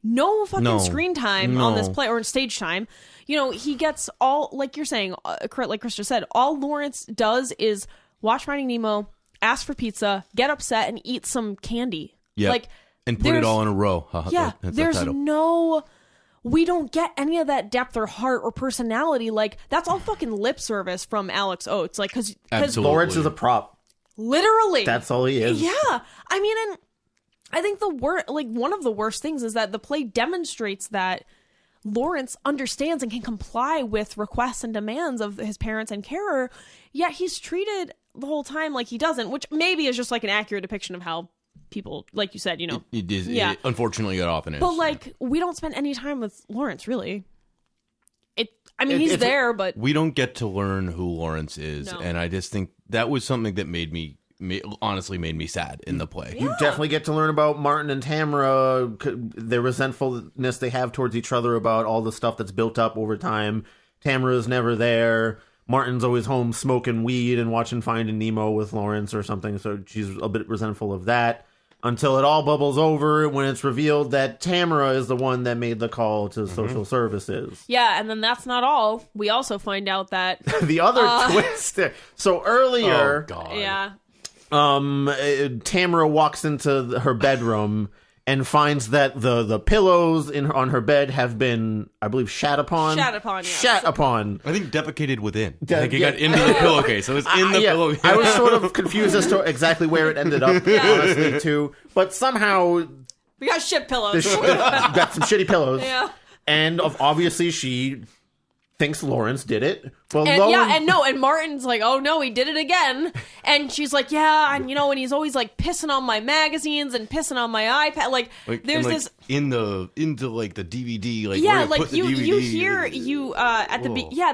no fucking screen time on this play or stage time. He gets all, like you're saying, like Chris just said, all Lawrence does is watch Finding Nemo, ask for pizza, get upset, and eat some candy. Yeah. Like, and put it all in a row. Yeah. There's no... We don't get any of that depth or heart or personality. Like, that's all fucking lip service from Alex Oates. Like, because Lawrence is a prop. Literally. That's all he is. Yeah. I mean, and I think one of the worst things is that the play demonstrates that Lawrence understands and can comply with requests and demands of his parents and carer, yet he's treated the whole time like he doesn't, which maybe is just like an accurate depiction of how people, like you said, you know. It is. Yeah. Unfortunately, it often is. But, like, we don't spend any time with Lawrence, really. He's there, but... We don't get to learn who Lawrence is, and I just think that was something that honestly made me sad in the play. You definitely get to learn about Martin and Tamara, their resentfulness they have towards each other about all the stuff that's built up over time. Tamara's never there. Martin's always home smoking weed and watching Finding Nemo with Lawrence or something, so she's a bit resentful of that. Until it all bubbles over when it's revealed that Tamara is the one that made the call to social services. Yeah, and then that's not all. We also find out that... the other twist. So earlier... Oh, God. Yeah. Tamara walks into her bedroom and finds that the pillows on her bed have been, I believe, shat upon. Shat upon, yes. Shat upon. I think defecated within. I think it got into the pillowcase. It was in the pillowcase. I was sort of confused as to exactly where it ended up, honestly, too. But somehow... We got shit pillows. Got some shitty pillows. Yeah. And obviously she thinks Lawrence did it. Well, and Martin's like, oh no, he did it again. And she's like, yeah, and and he's always like pissing on my magazines and pissing on my iPad. Like there's this into like the DVD, like yeah, like you hear at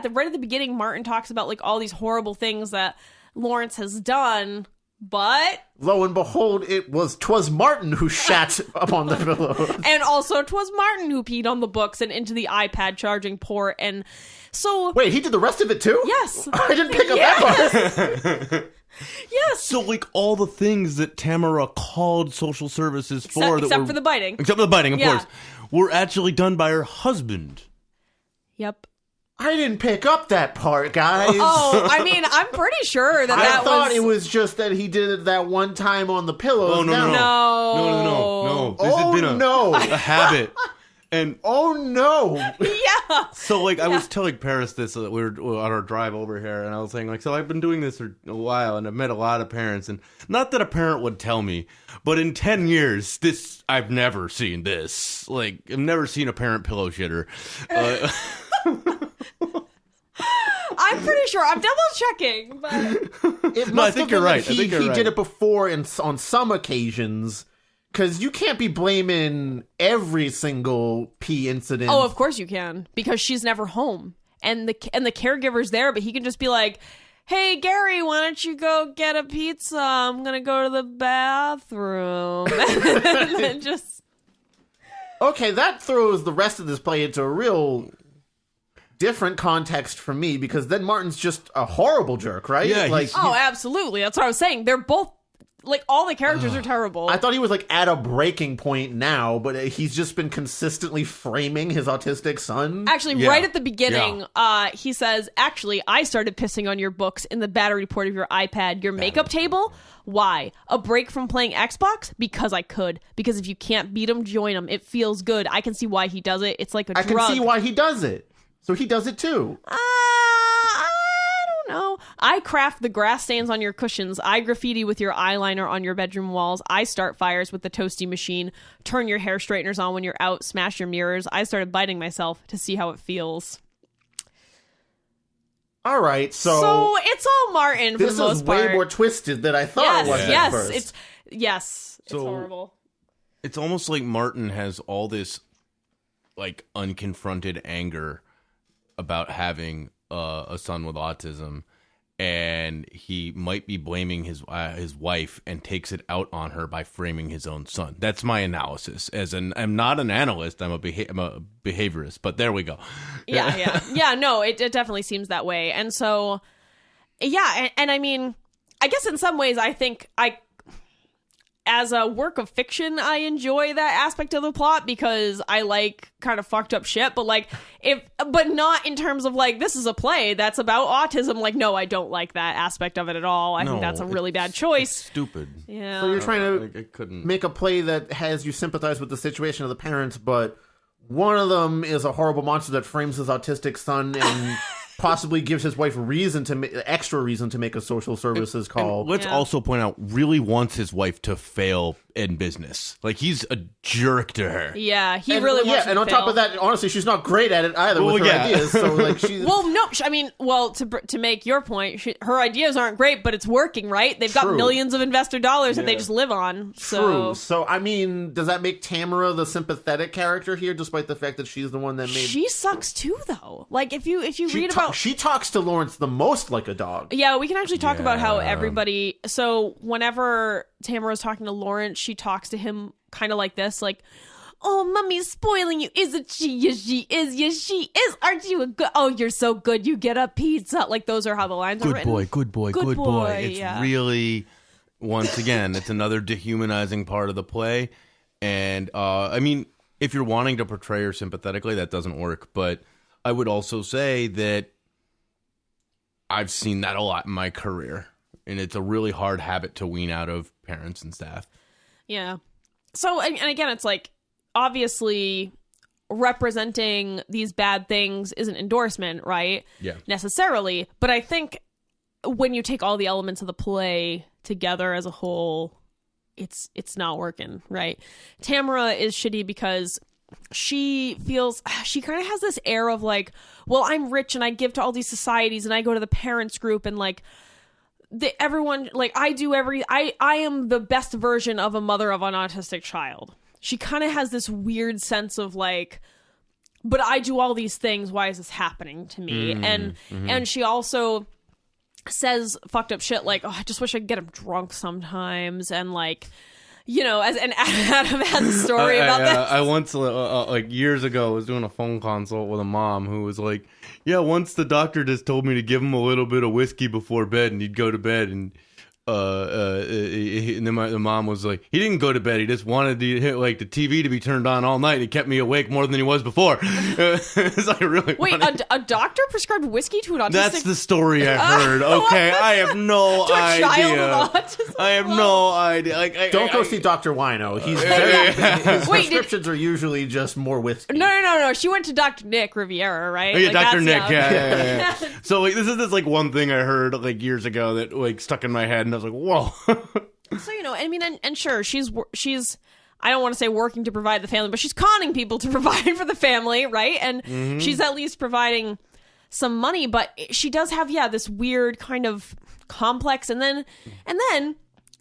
the right at the beginning, Martin talks about like all these horrible things that Lawrence has done. But lo and behold, 'twas Martin who shat upon the pillow. And also 'twas Martin who peed on the books and into the iPad charging port. And so wait, he did the rest of it too? Yes. I didn't pick up that part. Yes. So like all the things that Tamara called social services except for the biting. Except for the biting, of course. Were actually done by her husband. Yep. I didn't pick up that part, guys. Oh, I mean, I'm pretty sure that I thought it was just that he did it that one time on the pillows. Oh, no. This had been a habit. And oh no. Yeah. So like I was telling Paris this we were on our drive over here, and I was saying like, so I've been doing this for a while, and I've met a lot of parents, and not that a parent would tell me, but in 10 years, I've never seen this. Like I've never seen a parent pillow shitter. I'm pretty sure. I'm double checking, but I think you're right. He did it before on some occasions, because you can't be blaming every single pee incident. Oh, of course you can, because she's never home, and the caregiver's there, but he can just be like, "Hey, Gary, why don't you go get a pizza? I'm gonna go to the bathroom," and then just. Okay, that throws the rest of this play into a real different context for me, because then Martin's just a horrible jerk, right? Yeah, absolutely. That's what I was saying. They're both, like, all the characters are terrible. I thought he was, like, at a breaking point now, but he's just been consistently framing his autistic son. Actually, right at the beginning, he says, actually, I started pissing on your books in the battery port of your iPad, your makeup table. Why? A break from playing Xbox? Because I could. Because if you can't beat him, join him. It feels good. I can see why he does it. It's like a drug. I can see why he does it. So he does it too. I don't know. I craft the grass stains on your cushions. I graffiti with your eyeliner on your bedroom walls. I start fires with the toasty machine. Turn your hair straighteners on when you're out. Smash your mirrors. I started biting myself to see how it feels. All right, so it's all Martin for the most part. This is way more twisted than I thought it was at first. It's horrible. It's almost like Martin has all this like unconfronted anger about having a son with autism, and he might be blaming his wife and takes it out on her by framing his own son. That's my analysis. I'm not an analyst. I'm a behaviorist. But there we go. Yeah. No, it definitely seems that way. And so, yeah, and I mean, I guess in some ways, I think as a work of fiction, I enjoy that aspect of the plot because I like kind of fucked up shit. But like, but not in terms of like, this is a play that's about autism. Like, no, I don't like that aspect of it at all. I think that's a really bad choice. It's stupid. Yeah. So you're trying to make a play that has you sympathize with the situation of the parents, but one of them is a horrible monster that frames his autistic son and possibly gives his wife extra reason to make a social services call. And let's also point out, really wants his wife to fail in business. Like, he's a jerk to her. Yeah, he really wants to and on fail. top of that, honestly, she's not great at it either with her ideas. So like, she's to make your point, her ideas aren't great, but it's working, right? They've got millions of investor dollars that they just live on. True. So I mean, does that make Tamara the sympathetic character here, despite the fact that she's the one that made? She sucks too, though. Like if you read about, she talks to Lawrence the most like a dog. Yeah, we can actually talk about how everybody. So whenever Tamara's talking to Lawrence, she talks to him kind of like this, like, "Oh, mommy's spoiling you, isn't she? Yes, she is. Yes, she is. Aren't you a good? Oh, you're so good. You get a pizza." Like those are how the lines are written. Good boy. It's really, once again, it's another dehumanizing part of the play. And I mean, if you're wanting to portray her sympathetically, that doesn't work. But I would also say that I've seen that a lot in my career, and it's a really hard habit to wean out of parents and staff. Yeah. So, and again, it's like, obviously, representing these bad things isn't endorsement, right? Yeah. Necessarily. But I think when you take all the elements of the play together as a whole, it's not working, right? Tamara is shitty because she kind of has this air of like, well, I'm rich and I give to all these societies and I go to the parents group and like everyone, like I am the best version of a mother of an autistic child. She kind of has this weird sense of like, but I do all these things. Why is this happening to me? And she also says fucked up shit like, oh, I just wish I could get him drunk sometimes. And like, you know, and Adam had a story about that. I once, like years ago, was doing a phone consult with a mom who was like, yeah, once the doctor just told me to give him a little bit of whiskey before bed and he'd go to bed. And and then the mom was like, he didn't go to bed. He just wanted the TV to be turned on all night. It kept me awake more than he was before. It's like really Wait, a doctor prescribed whiskey to an autistic? That's the story I heard. Okay, I have no idea. Child with autism? I have no idea. Like, Don't go see Dr. Wino. He's his prescriptions are usually just more whiskey. No. She went to Dr. Nick Riviera, right? Oh, yeah, like, Dr. Nick. Yeah. So like, this is this like one thing I heard like years ago that like stuck in my head, and I was like, whoa. So, you know, I mean, and sure, she's I don't want to say working to provide the family, but she's conning people to provide for the family, right? And she's at least providing some money, but she does have this weird kind of complex, and then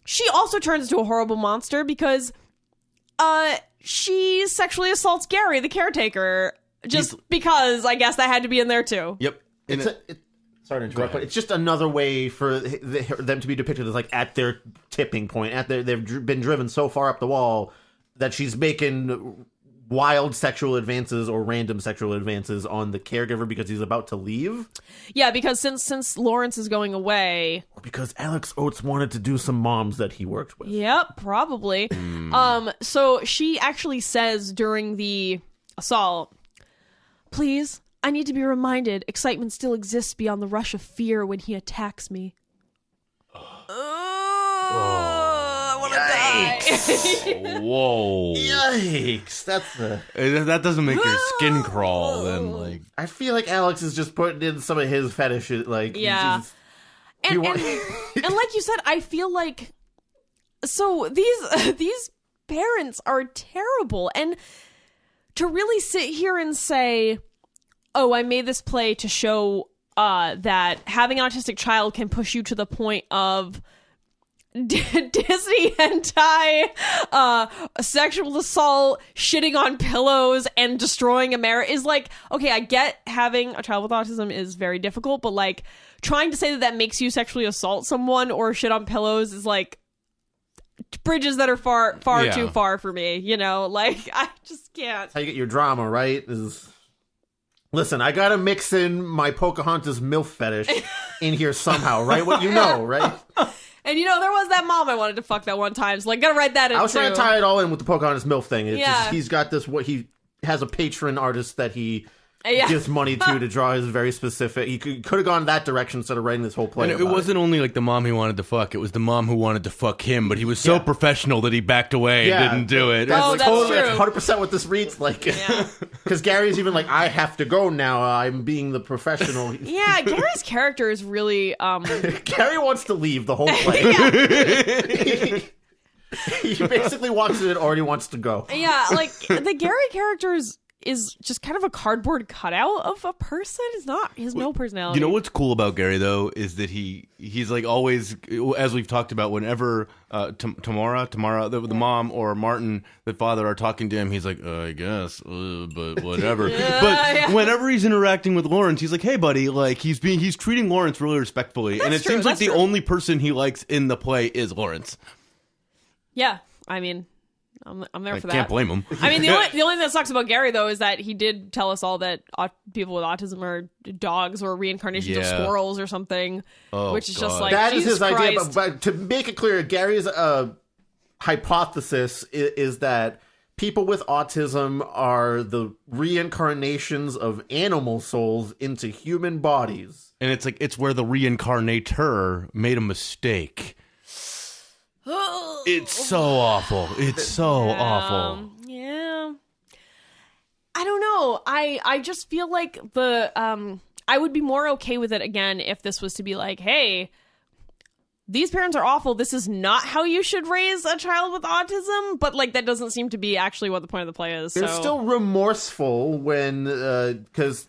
she also turns into a horrible monster because she sexually assaults Gary, the caretaker, because I guess that had to be in there too. Yep. Sorry to interrupt, but it's just another way for them to be depicted as like at their tipping point. They've been driven so far up the wall that she's making wild sexual advances or random sexual advances on the caregiver because he's about to leave. Yeah, because since Lawrence is going away, or because Alex Oates wanted to do some moms that he worked with. Yep, probably. So she actually says during the assault, "Please, I need to be reminded excitement still exists beyond the rush of fear when he attacks me." I want to die. Whoa. Yikes. That doesn't make your skin crawl then, like. I feel like Alex is just putting in some of his fetishes, like. Yeah. And like you said, I feel like, so these parents are terrible, and to really sit here and say, oh, I made this play to show that having an autistic child can push you to the point of Disney hentai, sexual assault, shitting on pillows, and destroying America is like, okay, I get having a child with autism is very difficult, but like trying to say that makes you sexually assault someone or shit on pillows is like bridges that are far too far for me, you know? Like, I just can't. That's how you get your drama, right? Listen, I gotta mix in my Pocahontas MILF fetish in here somehow, right? What you know, right? And there was that mom I wanted to fuck that one time. So gotta write that in. I was trying to tie it all in with the Pocahontas MILF thing. It's Yeah. just, he's got this. What he has a patron artist that he gives money to draw his very specific. He could have gone that direction instead of writing this whole play. And it wasn't only the mom he wanted to fuck; it was the mom who wanted to fuck him. But he was so professional that he backed away and didn't do it. That's totally true. 100% what this reads like. Because Gary's even I have to go now. I'm being the professional. Yeah, Gary's character is really. Gary wants to leave the whole play. He basically walks in and already wants to go. Yeah, the Gary character is just kind of a cardboard cutout of a person. He has no personality. You know what's cool about Gary though is that he's always, as we've talked about, whenever Tamara, the mom, or Martin, the father, are talking to him, he's like, I guess, but whatever. Whenever he's interacting with Lawrence, he's like, hey buddy, he's treating Lawrence really respectfully. And it seems like the only person he likes in the play is Lawrence. Yeah, I mean, I'm there for that. Can't blame him. I mean, the only thing that sucks about Gary though is that he did tell us all that people with autism are dogs or reincarnations of squirrels or something, which is just that Jesus is his Christ. idea. But to make it clear, Gary's hypothesis is that people with autism are the reincarnations of animal souls into human bodies, and it's where the reincarnator made a mistake. It's so awful. It's so awful. Yeah. I don't know. I just feel like I would be more okay with it again if this was to be hey, these parents are awful. This is not how you should raise a child with autism. But that doesn't seem to be actually what the point of the play is. They're still remorseful when, because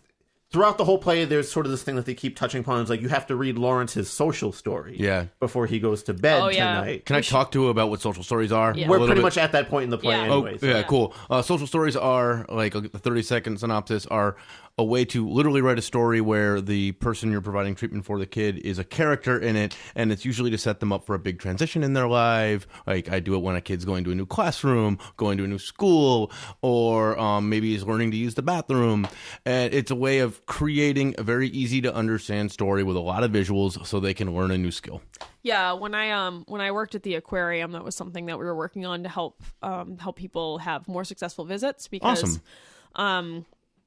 throughout the whole play, there's sort of this thing that they keep touching upon. It's you have to read Lawrence's social story before he goes to bed tonight. Can I talk to you about what social stories are? Yeah. We're pretty much at that point in the play anyway. Cool. Social stories are, the 30-second synopsis, are a way to literally write a story where the person you're providing treatment for, the kid, is a character in it, and it's usually to set them up for a big transition in their life. I do it when a kid's going to a new classroom, going to a new school, or maybe he's learning to use the bathroom. And it's a way of creating a very easy to understand story with a lot of visuals so they can learn a new skill. Yeah, when I worked at the aquarium, that was something that we were working on to help people have more successful visits because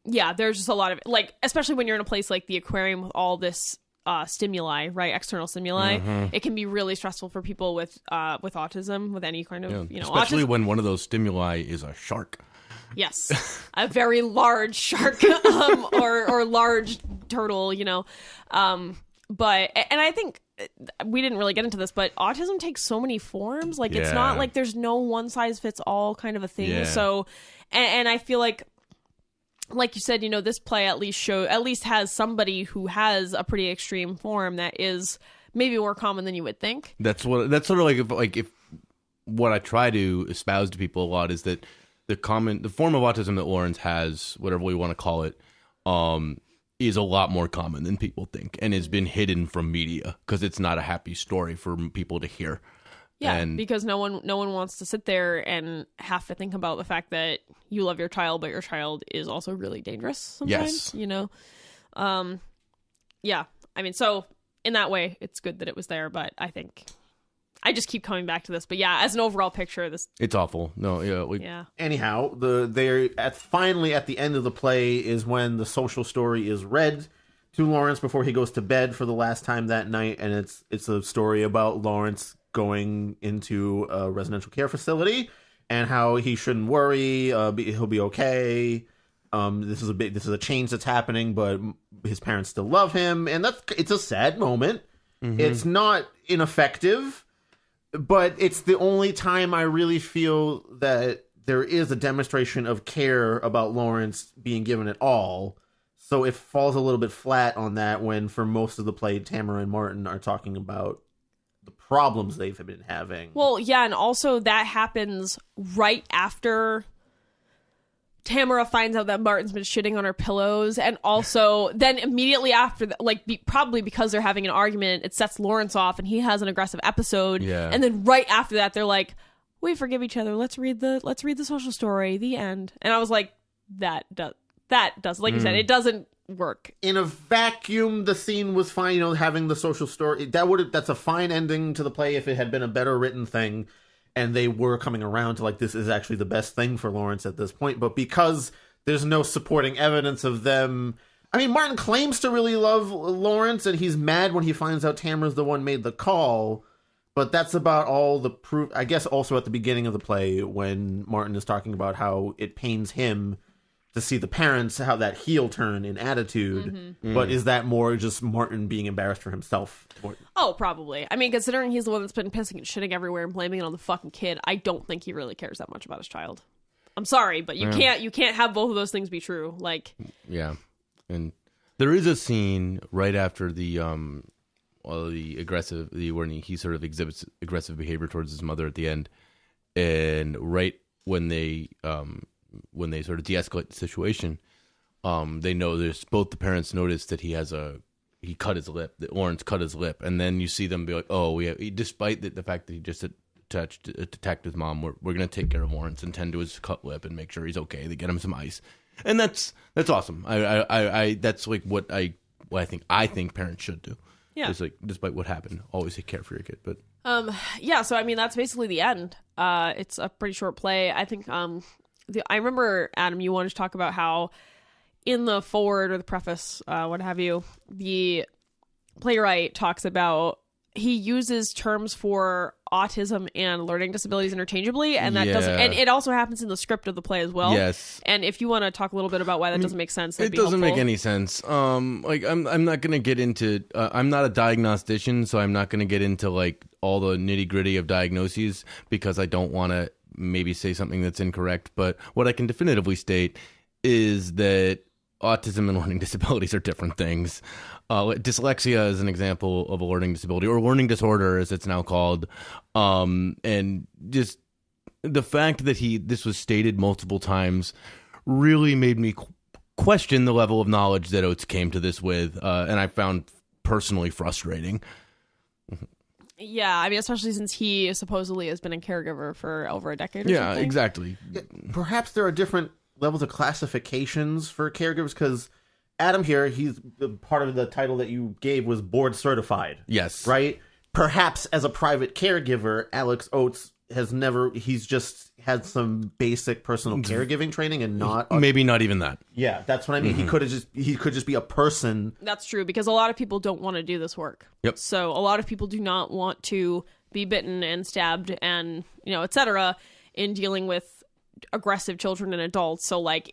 yeah, there's just a lot of especially when you're in a place like the aquarium with all this stimuli, right? External stimuli. It can be really stressful for people with autism, with any kind of especially autism. when one of those stimuli is a shark. Yes, a very large shark or large turtle, But I think we didn't really get into this, but autism takes so many forms. It's not there's no one size fits all kind of a thing. Yeah. So, and I feel like you said, this play at least has somebody who has a pretty extreme form that is maybe more common than you would think. That's sort of if what I try to espouse to people a lot is that the form of autism that Lawrence has, whatever we want to call it, is a lot more common than people think and has been hidden from media because it's not a happy story for people to hear. Yeah, because no one wants to sit there and have to think about the fact that you love your child, but your child is also really dangerous sometimes. Yes. Yeah. I mean, so in that way, it's good that it was there, but I think I just keep coming back to this. But yeah, as an overall picture, it's awful. No, Anyhow, they're finally at the end of the play is when the social story is read to Lawrence before he goes to bed for the last time that night, and it's a story about Lawrence going into a residential care facility and how he shouldn't worry. He'll be okay. This is a change that's happening, but his parents still love him, and it's a sad moment. It's not ineffective, but it's the only time I really feel that there is a demonstration of care about Lawrence being given at all. So it falls a little bit flat on that when, for most of the play, Tamara and Martin are talking about the problems they've been having. Well, yeah, and also that happens right after Tamara finds out that Martin's been shitting on her pillows, and also then immediately after that, probably because they're having an argument, it sets Lawrence off and he has an aggressive episode. Yeah. And then right after that, they're like, we forgive each other. Let's read the social story, the end. And I was like, that does like you said, it doesn't work. In a vacuum, the scene was fine, having the social story. That's a fine ending to the play if it had been a better written thing, and they were coming around to, like, this is actually the best thing for Lawrence at this point. But because there's no supporting evidence of them... I mean, Martin claims to really love Lawrence, and he's mad when he finds out Tamara's the one made the call, but that's about all the proof. I guess also at the beginning of the play, when Martin is talking about how it pains him to see the parents, how that heel turn in attitude, but is that more just Martin being embarrassed for himself? Oh, probably. I mean, considering he's the one that's been pissing and shitting everywhere and blaming it on the fucking kid, I don't think he really cares that much about his child. I'm sorry, but you can't have both of those things be true. Like, yeah. And there is a scene right after when he sort of exhibits aggressive behavior towards his mother at the end, and right when they sort of de-escalate the situation, both the parents notice that he cut his lip, that Lawrence cut his lip, and then you see them be like, despite the fact that he just attacked his mom, we're going to take care of Lawrence and tend to his cut lip and make sure he's okay. They get him some ice. And that's awesome. I that's like what I think parents should do. Yeah. It's like, despite what happened, always take care for your kid. But yeah. So I mean, that's basically the end. It's a pretty short play. I think. I remember, Adam, you wanted to talk about how in the foreword or the preface, what have you, the playwright talks about he uses terms for autism and learning disabilities interchangeably, and that doesn't, and it also happens in the script of the play as well. Yes. And if you want to talk a little bit about why that doesn't make sense, it doesn't make any sense. Like I'm not gonna get into. I'm not a diagnostician, so I'm not gonna get into like all the nitty gritty of diagnoses because I don't want to maybe say something that's incorrect. But what I can definitively state is that autism and learning disabilities are different things. Dyslexia is an example of a learning disability, or learning disorder as it's now called. And just the fact that this was stated multiple times really made me question the level of knowledge that Oates came to this with, and I found personally frustrating. Yeah, I mean, especially since he supposedly has been a caregiver for over a decade or something. Exactly. Perhaps there are different levels of classifications for caregivers, because Adam here, he's part of the title that you gave was Board Certified. Yes. Right? Perhaps as a private caregiver, Alex Oates he's just had some basic personal caregiving training and not... Maybe not even that. Yeah, that's what I mean. Mm-hmm. He could just be a person. That's true, because a lot of people don't want to do this work. Yep. So a lot of people do not want to be bitten and stabbed and, et cetera, in dealing with aggressive children and adults. So, like,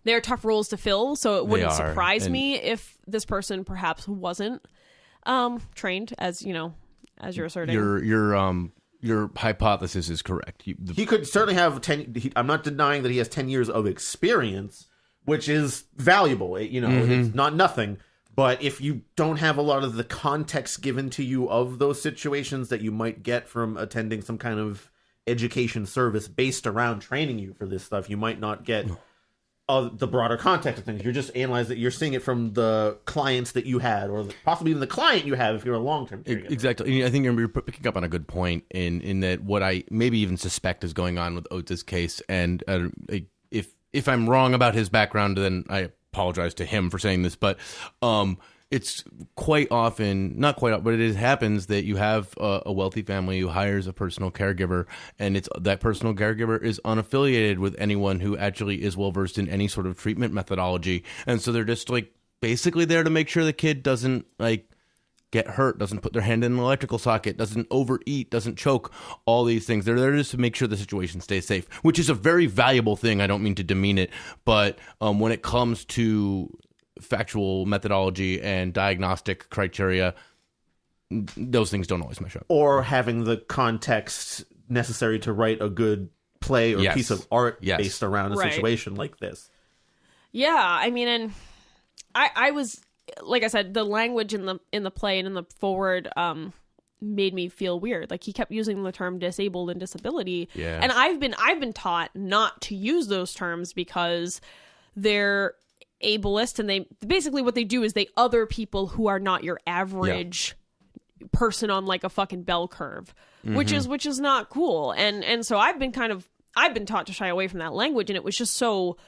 they're tough roles to fill, so it wouldn't surprise me if this person perhaps wasn't trained, as you're asserting. Your hypothesis is correct. He could certainly have 10... I'm not denying that he has 10 years of experience, which is valuable. It's not nothing. But if you don't have a lot of the context given to you of those situations that you might get from attending some kind of education service based around training you for this stuff, you might not get the broader context of things. You're just analyzing it. You're seeing it from the clients that you had, or possibly even the client you have if you're a long-term caregiver. Exactly. I think you're picking up on a good point in that what I maybe even suspect is going on with Oates' case. And if I'm wrong about his background, then I apologize to him for saying this. But it's quite often, not quite often, but it happens that you have a wealthy family who hires a personal caregiver, and that personal caregiver is unaffiliated with anyone who actually is well versed in any sort of treatment methodology, and so they're just like basically there to make sure the kid doesn't like get hurt, doesn't put their hand in an electrical socket, doesn't overeat, doesn't choke, all these things. They're there just to make sure the situation stays safe, which is a very valuable thing. I don't mean to demean it, but when it comes to factual methodology and diagnostic criteria, those things don't always mesh up. Or having the context necessary to write a good play or piece of art based around a situation like this. Yeah, I mean, and I was, like I said, the language in the play and in the forward made me feel weird. Like, he kept using the term disabled and disability. Yeah. And I've been taught not to use those terms because they're ableist, and they basically what they do is they other people who are not your average person on like a fucking bell curve, which is not cool. And so I've been taught to shy away from that language, and it was just so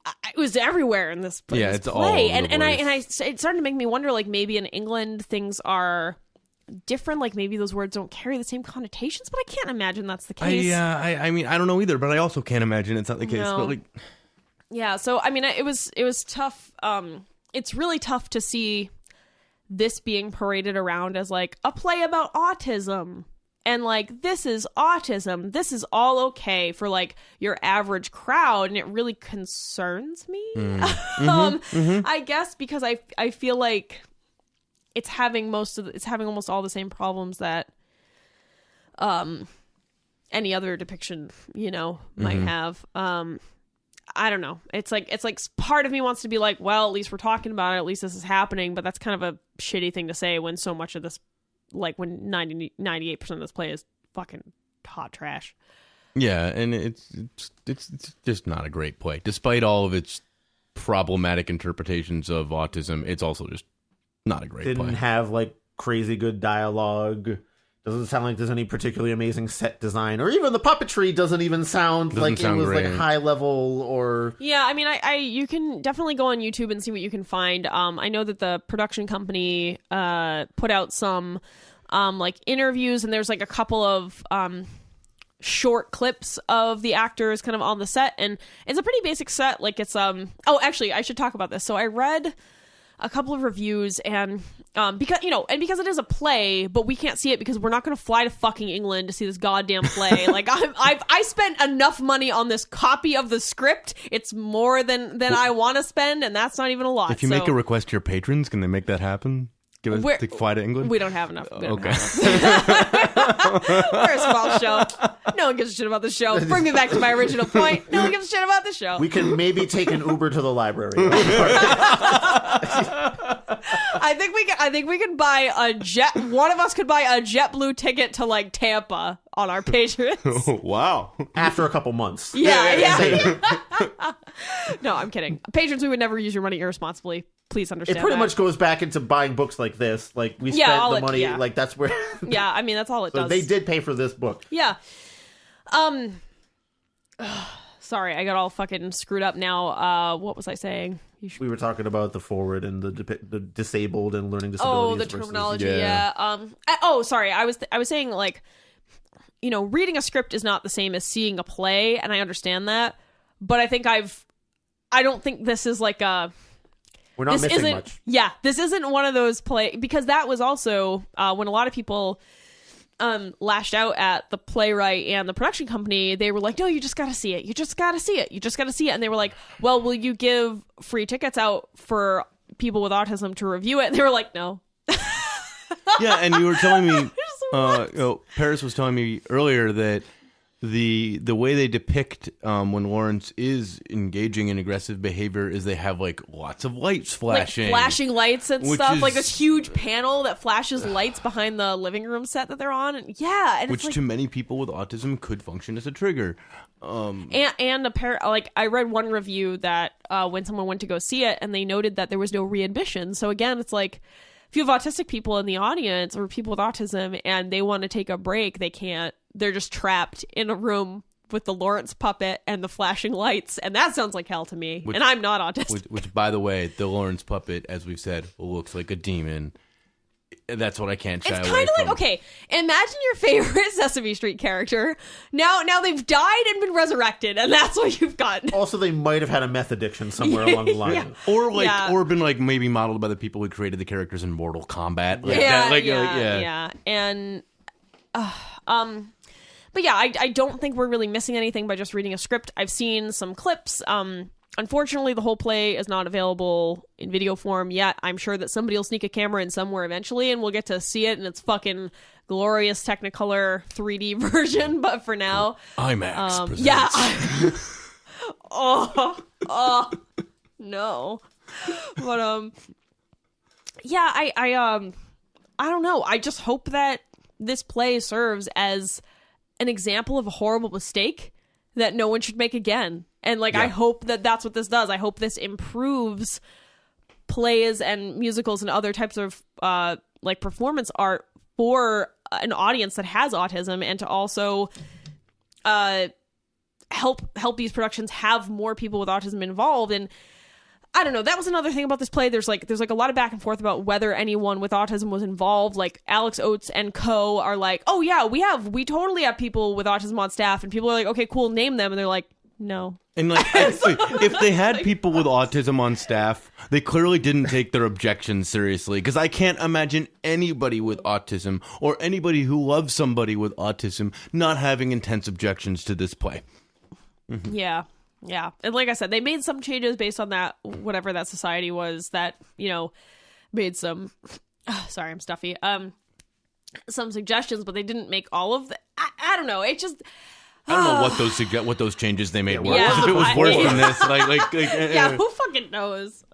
it was everywhere in this play. Yeah, it's all over and the I place. it started to make me wonder, like, maybe in England things are different, like maybe those words don't carry the same connotations, but I can't imagine that's the case. I mean, I don't know either, but I also can't imagine it's not the case. No. But like, yeah, so I mean, it was tough. It's really tough to see this being paraded around as like a play about autism. And like, this is autism. This is all okay for like your average crowd, and it really concerns me. I guess because I feel like it's having almost all the same problems that any other depiction, might have. I don't know. It's like part of me wants to be like, well, at least we're talking about it. At least this is happening. But that's kind of a shitty thing to say when so much of this, like when 98% of this play is fucking hot trash. yeah, and it's just not a great play. Despite all of its problematic interpretations of autism, it's also just not a great play. Didn't have like crazy good dialogue. Doesn't sound like there's any particularly amazing set design, or even the puppetry doesn't even sound like it was great. like high level or. Yeah, I mean, you can definitely go on YouTube and see what you can find. I know that the production company put out some like interviews, and there's like a couple of short clips of the actors kind of on the set, and it's a pretty basic set. Like it's oh, actually, I should talk about this. So I read a couple of reviews, and because it is a play, but we can't see it because we're not going to fly to fucking England to see this goddamn play. Like I spent enough money on this copy of the script. It's more than I want to spend, and that's not even a lot. If you make a request to your patrons, can they make that happen? Give us to fly to England? We don't have enough. Okay. We're a small show. No one gives a shit about the show. Bring me back to my original point. No one gives a shit about the show. We can maybe take an Uber to the library. I think we could buy a jet. One of us could buy a JetBlue ticket to like Tampa on our patrons. Wow. After a couple months. Yeah. No, I'm kidding. Patrons, we would never use your money irresponsibly. Please understand. It pretty that. much goes back into buying books like this. Like we spent the money. Yeah. Like that's where. Yeah, I mean that's all it So does. they did pay for this book. Yeah. Sorry, I got all fucking screwed up now. What was I saying? We were talking about the forward and the disabled and learning disabilities. Oh, the terminology. Yeah. Sorry. I was saying like, reading a script is not the same as seeing a play, and I understand that, but I think I don't think this is like a. We're not missing much. Yeah, this isn't one of those play, because that was also when a lot of people lashed out at the playwright and the production company. They were like, no, you just gotta see it. You just gotta see it. You just gotta see it. And they were like, well, will you give free tickets out for people with autism to review it? And they were like, no. Yeah, and you were telling me, Paris was telling me earlier that the way they depict when Lawrence is engaging in aggressive behavior is they have like lots of lights flashing, like flashing lights and which stuff, is, like this huge panel that flashes lights behind the living room set that they're on, and which to many people with autism could function as a trigger. And like I read one review that when someone went to go see it, and they noted that there was no readmission. So again, it's like, if you have autistic people in the audience or people with autism and they want to take a break, they can't. They're just trapped in a room with the Lawrence puppet and the flashing lights, and that sounds like hell to me. And I'm not autistic. Which, by the way, the Lawrence puppet, as we've said, looks like a demon. That's what I can't shy away from. It's kind of like, okay, imagine your favorite Sesame Street character. Now they've died and been resurrected, and that's what you've got. Also, they might have had a meth addiction somewhere along the line. Yeah. Or been like maybe modeled by the people who created the characters in Mortal Kombat. And but yeah, I don't think we're really missing anything by just reading a script. I've seen some clips. Unfortunately, the whole play is not available in video form yet. I'm sure that somebody will sneak a camera in somewhere eventually, and we'll get to see it in its fucking glorious Technicolor 3D version. But for now, IMAX presents. Yeah. No. But yeah, I don't know. I just hope that this play serves as an example of a horrible mistake that no one should make again. And I hope that that's what this does. I hope this improves plays and musicals and other types of performance art for an audience that has autism, and to also help these productions have more people with autism involved. And I don't know, that was another thing about this play. There's like a lot of back and forth about whether anyone with autism was involved. Like Alex Oates and co are like, oh yeah, we totally have people with autism on staff, and people are like, okay, cool, name them, and they're like, no. And like, if they had people with autism on staff, they clearly didn't take their objections seriously. Because I can't imagine anybody with autism or anybody who loves somebody with autism not having intense objections to this play. Mm-hmm. Yeah. And like I said, they made some changes based on that, whatever that society was that, made some, sorry, I'm stuffy, some suggestions, but they didn't make all of the, I don't know. It just... I don't know what those changes they made were. If it was worse than this, yeah, who fucking knows?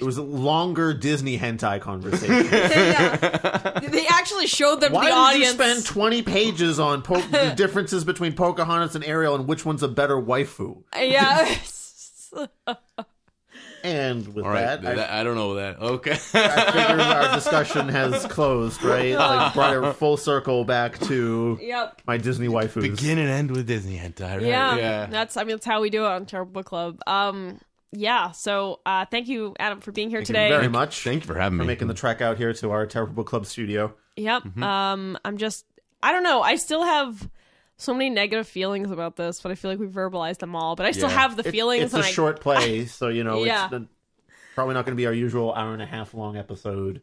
It was a longer Disney hentai conversation. Yeah. They actually showed them to the audience. Why did you spend 20 pages on the differences between Pocahontas and Ariel and which one's a better waifu? Yeah. And with that, I don't know that. Okay. I figure our discussion has closed, right? Like brought it full circle back to my Disney waifus. Begin and end with Disney hentai, right? Yeah. That's how we do it on Terrible Book Club. So thank you, Adam, for being here today. Thank you very much. Thank you for having me. For making the trek out here to our Terrible Book Club studio. Yep. Mm-hmm. I don't know. I still have so many negative feelings about this, but I feel like we verbalized them all. But I still have the feelings. It's a short play, so it's probably not going to be our usual hour and a half long episode.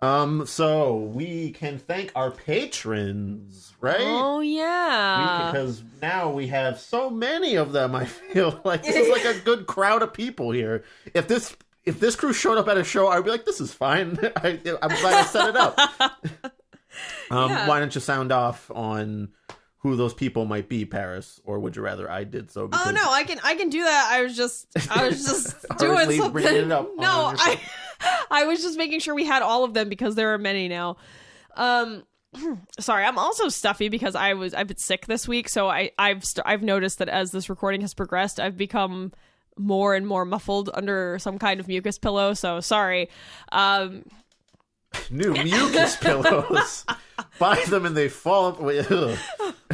So we can thank our patrons, right? Oh yeah, because now we have so many of them. I feel like this is like a good crowd of people here. If this crew showed up at a show, I'd be like, this is fine. I'm glad I set it up. Why don't you sound off on who those people might be, Paris, or would you rather I did so? Oh no, I can do that. I was just doing something. It up no, I was just making sure we had all of them because there are many now. Sorry, I'm also stuffy because I've been sick this week, so I've noticed that as this recording has progressed, I've become more and more muffled under some kind of mucus pillow. So sorry. New mucus pillows. Buy them and they fall. Oh,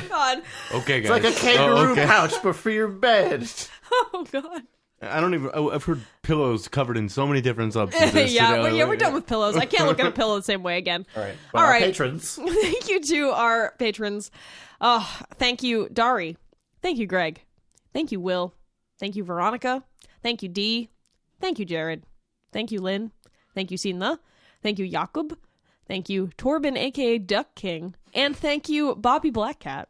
God. Okay, guys. It's like a kangaroo pouch, but for your bed. Oh, God. I've heard pillows covered in so many different substances. We're done with pillows. I can't look at a pillow the same way again. All right. All right. Patrons. Thank you to our patrons. Oh, thank you, Dari. Thank you, Greg. Thank you, Will. Thank you, Veronica. Thank you, Dee. Thank you, Jared. Thank you, Lynn. Thank you, Sinla. Thank you, Jakob. Thank you, Torben, a.k.a. Duck King. And thank you, Bobby Blackcat.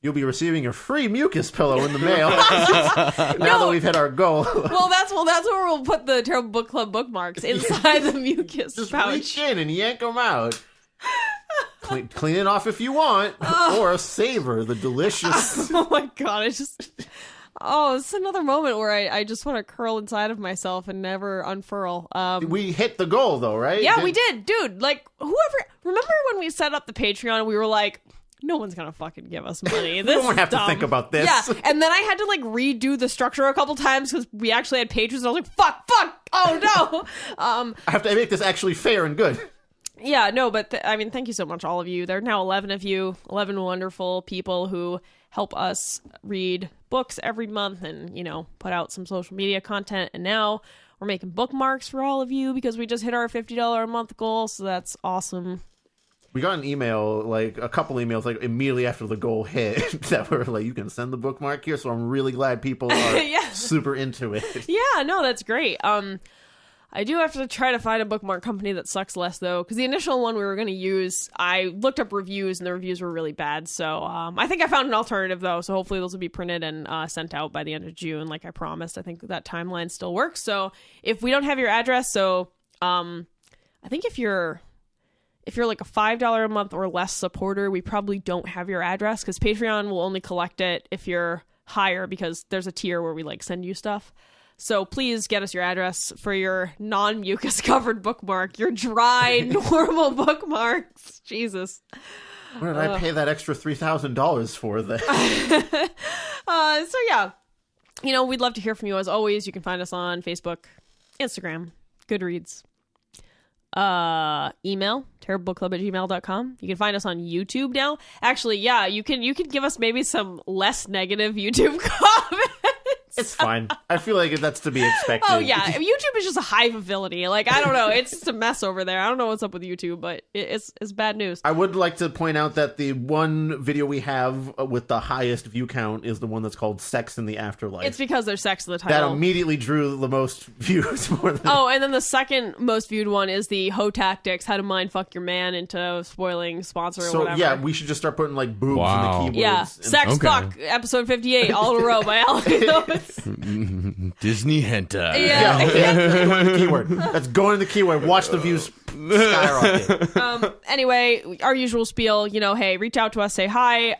You'll be receiving a free mucus pillow in the mail now that we've hit our goal. Well, that's where we'll put the Terrible Book Club bookmarks inside the mucus Just pouch. reach in and yank them out. Clean it off if you want, or savor the delicious... Oh my God, it's another moment where I just want to curl inside of myself and never unfurl. We hit the goal, though, right? Yeah, we did. Dude, like, remember when we set up the Patreon, we were like, no one's going to fucking give us money. This we don't have dumb. to think about this. Yeah, and then I had to, like, redo the structure a couple times because we actually had patrons, and I was like, fuck, oh no. I have to make this actually fair and good. Yeah, no, but thank you so much, all of you. There are now 11 of you, 11 wonderful people who help us read books every month and, put out some social media content. And now we're making bookmarks for all of you because we just hit our $50 a month goal. So that's awesome. We got an email, like a couple emails, like immediately after the goal hit that were like, you can send the bookmark here. So I'm really glad people are super into it. Yeah, no, that's great. I do have to try to find a bookmark company that sucks less, though, because the initial one we were going to use, I looked up reviews, and the reviews were really bad. So I think I found an alternative, though, so hopefully those will be printed and sent out by the end of June, like I promised. I think that timeline still works. So if we don't have your address, I think if you're like a $5 a month or less supporter, we probably don't have your address, because Patreon will only collect it if you're higher, because there's a tier where we, like, send you stuff. So please get us your address for your non-mucus covered bookmark, your dry, normal bookmarks. Jesus. Where did I pay that extra $3,000 for then? So yeah, we'd love to hear from you as always. You can find us on Facebook, Instagram, Goodreads. Email terriblebookclub@gmail.com. You can find us on YouTube now. Actually, yeah, you can give us maybe some less negative YouTube comments. It's fine. I feel like that's to be expected. Oh yeah, YouTube is just a hive of villainy. Like, I don't know, it's just a mess over there. I don't know what's up with YouTube, but it's bad news. I would like to point out that the one video we have with the highest view count is the one that's called "Sex in the Afterlife." It's because there's sex in the title. That immediately drew the most views. And then the second most viewed one is the Hoe Tactics: How to Mind Fuck Your Man into Spoiling Sponsor or whatever. Yeah, we should just start putting like boobs in the keywords. Yeah, Sex Fuck episode 58 all in a row by Alex. Disney hentai. Yeah. That's going to the keyword. That's going to the keyword. Watch the views skyrocket. Anyway, our usual spiel, hey, reach out to us, say hi,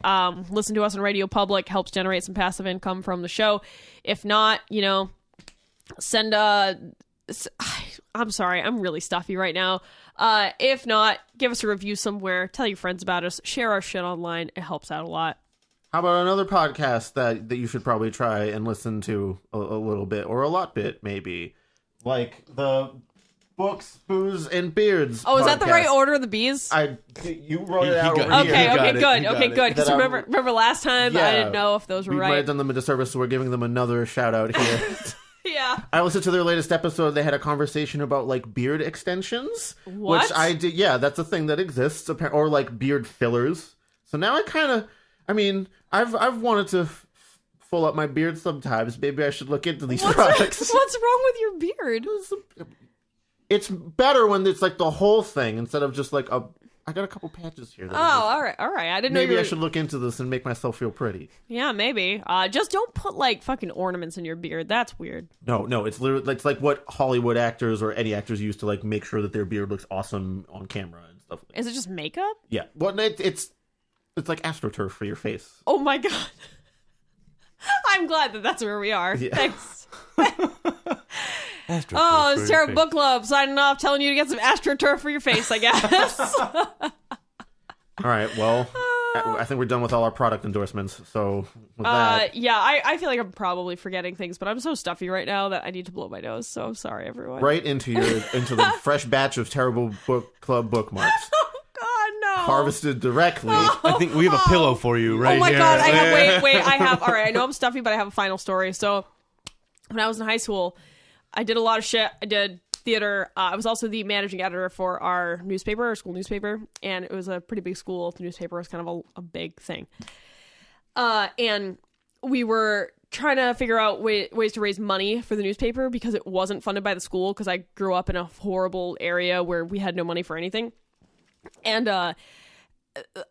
listen to us on Radio Public, helps generate some passive income from the show. If not, send I'm sorry, I'm really stuffy right now. If not, give us a review somewhere, tell your friends about us, share our shit online. It helps out a lot. How about another podcast that you should probably try and listen to a little bit, or a lot bit, maybe? Like the Books, Booze, and Beards Oh, is podcast. that the right order of the bees? You wrote it out over Okay, here. okay, good. Because remember last time, I didn't know if those were right. We might have done them a disservice, so we're giving them another shout-out here. Yeah. I listened to their latest episode. They had a conversation about, like, beard extensions. What? Which I did. Yeah, that's a thing that exists. Or, like, beard fillers. So now I've wanted to full up my beard sometimes. Maybe I should look into these products. What's wrong with your beard? It's better when it's like the whole thing instead of just like I got a couple patches here. All right. I didn't know. Maybe I should look into this and make myself feel pretty. Yeah, maybe. Just don't put like fucking ornaments in your beard. That's weird. No, it's literally it's like what Hollywood actors or any actors use to like make sure that their beard looks awesome on camera and stuff. Is it just makeup? Yeah. Well, it's like AstroTurf for your face. Oh my god. I'm glad that's where we are. Yeah. Thanks. It's Terrible Book Club signing off, telling you to get some AstroTurf for your face, I guess. All right, well, I think we're done with all our product endorsements. So with that, yeah, I feel like I'm probably forgetting things, but I'm so stuffy right now that I need to blow my nose. So I'm sorry, everyone. Right into the fresh batch of Terrible Book Club bookmarks. Harvested directly. I think we have a pillow for you right here. Oh my god, I have, all right, I know I'm stuffy, but I have a final story. So when I was in high school, I did a lot of shit. I did theater. I was also the managing editor for our newspaper, our school newspaper, and it was a pretty big school. The newspaper was kind of a big thing. And we were trying to figure out ways to raise money for the newspaper because it wasn't funded by the school, because I grew up in a horrible area where we had no money for anything. And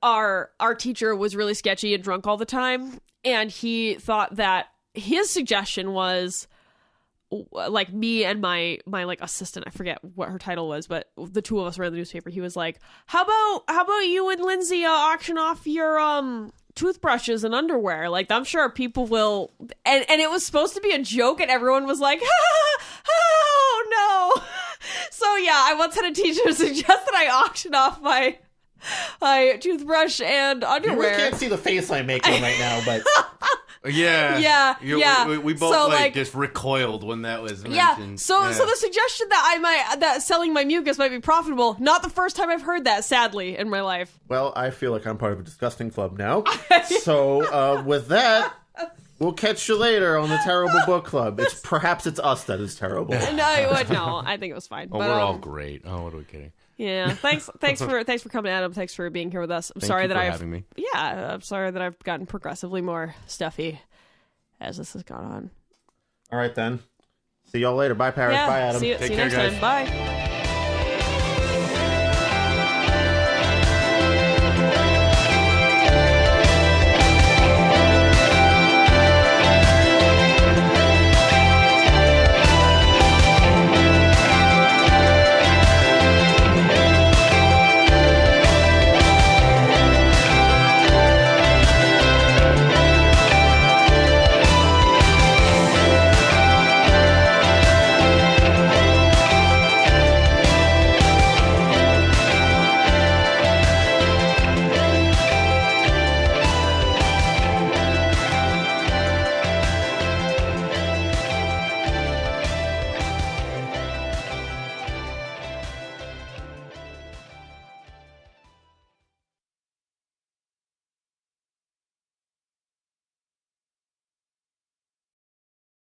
our teacher was really sketchy and drunk all the time, and he thought that his suggestion was like me and my like assistant, I forget what her title was, but the two of us ran the newspaper. He was like, how about you and Lindsay auction off your toothbrushes and underwear? Like, I'm sure people will, and it was supposed to be a joke, and everyone was like, oh no. So yeah, I once had a teacher suggest that I auction off my toothbrush and underwear. You really can't see the face I'm making right now, but yeah. We both so, like just recoiled when that was mentioned. Yeah. So the suggestion that selling my mucus might be profitable, not the first time I've heard that, sadly, in my life. Well, I feel like I'm part of a disgusting club now. So with that, we'll catch you later on the Terrible Book Club. Perhaps it's us that is terrible. No, I think it was fine. Oh, but, we're all great. Oh, what are we kidding? Yeah, thanks for coming, Adam. Thanks for being here with us. I'm sorry that having me. Yeah, I'm sorry that I've gotten progressively more stuffy as this has gone on. All right then. See y'all later. Bye, Paris. Bye, Adam. See you next time. Bye.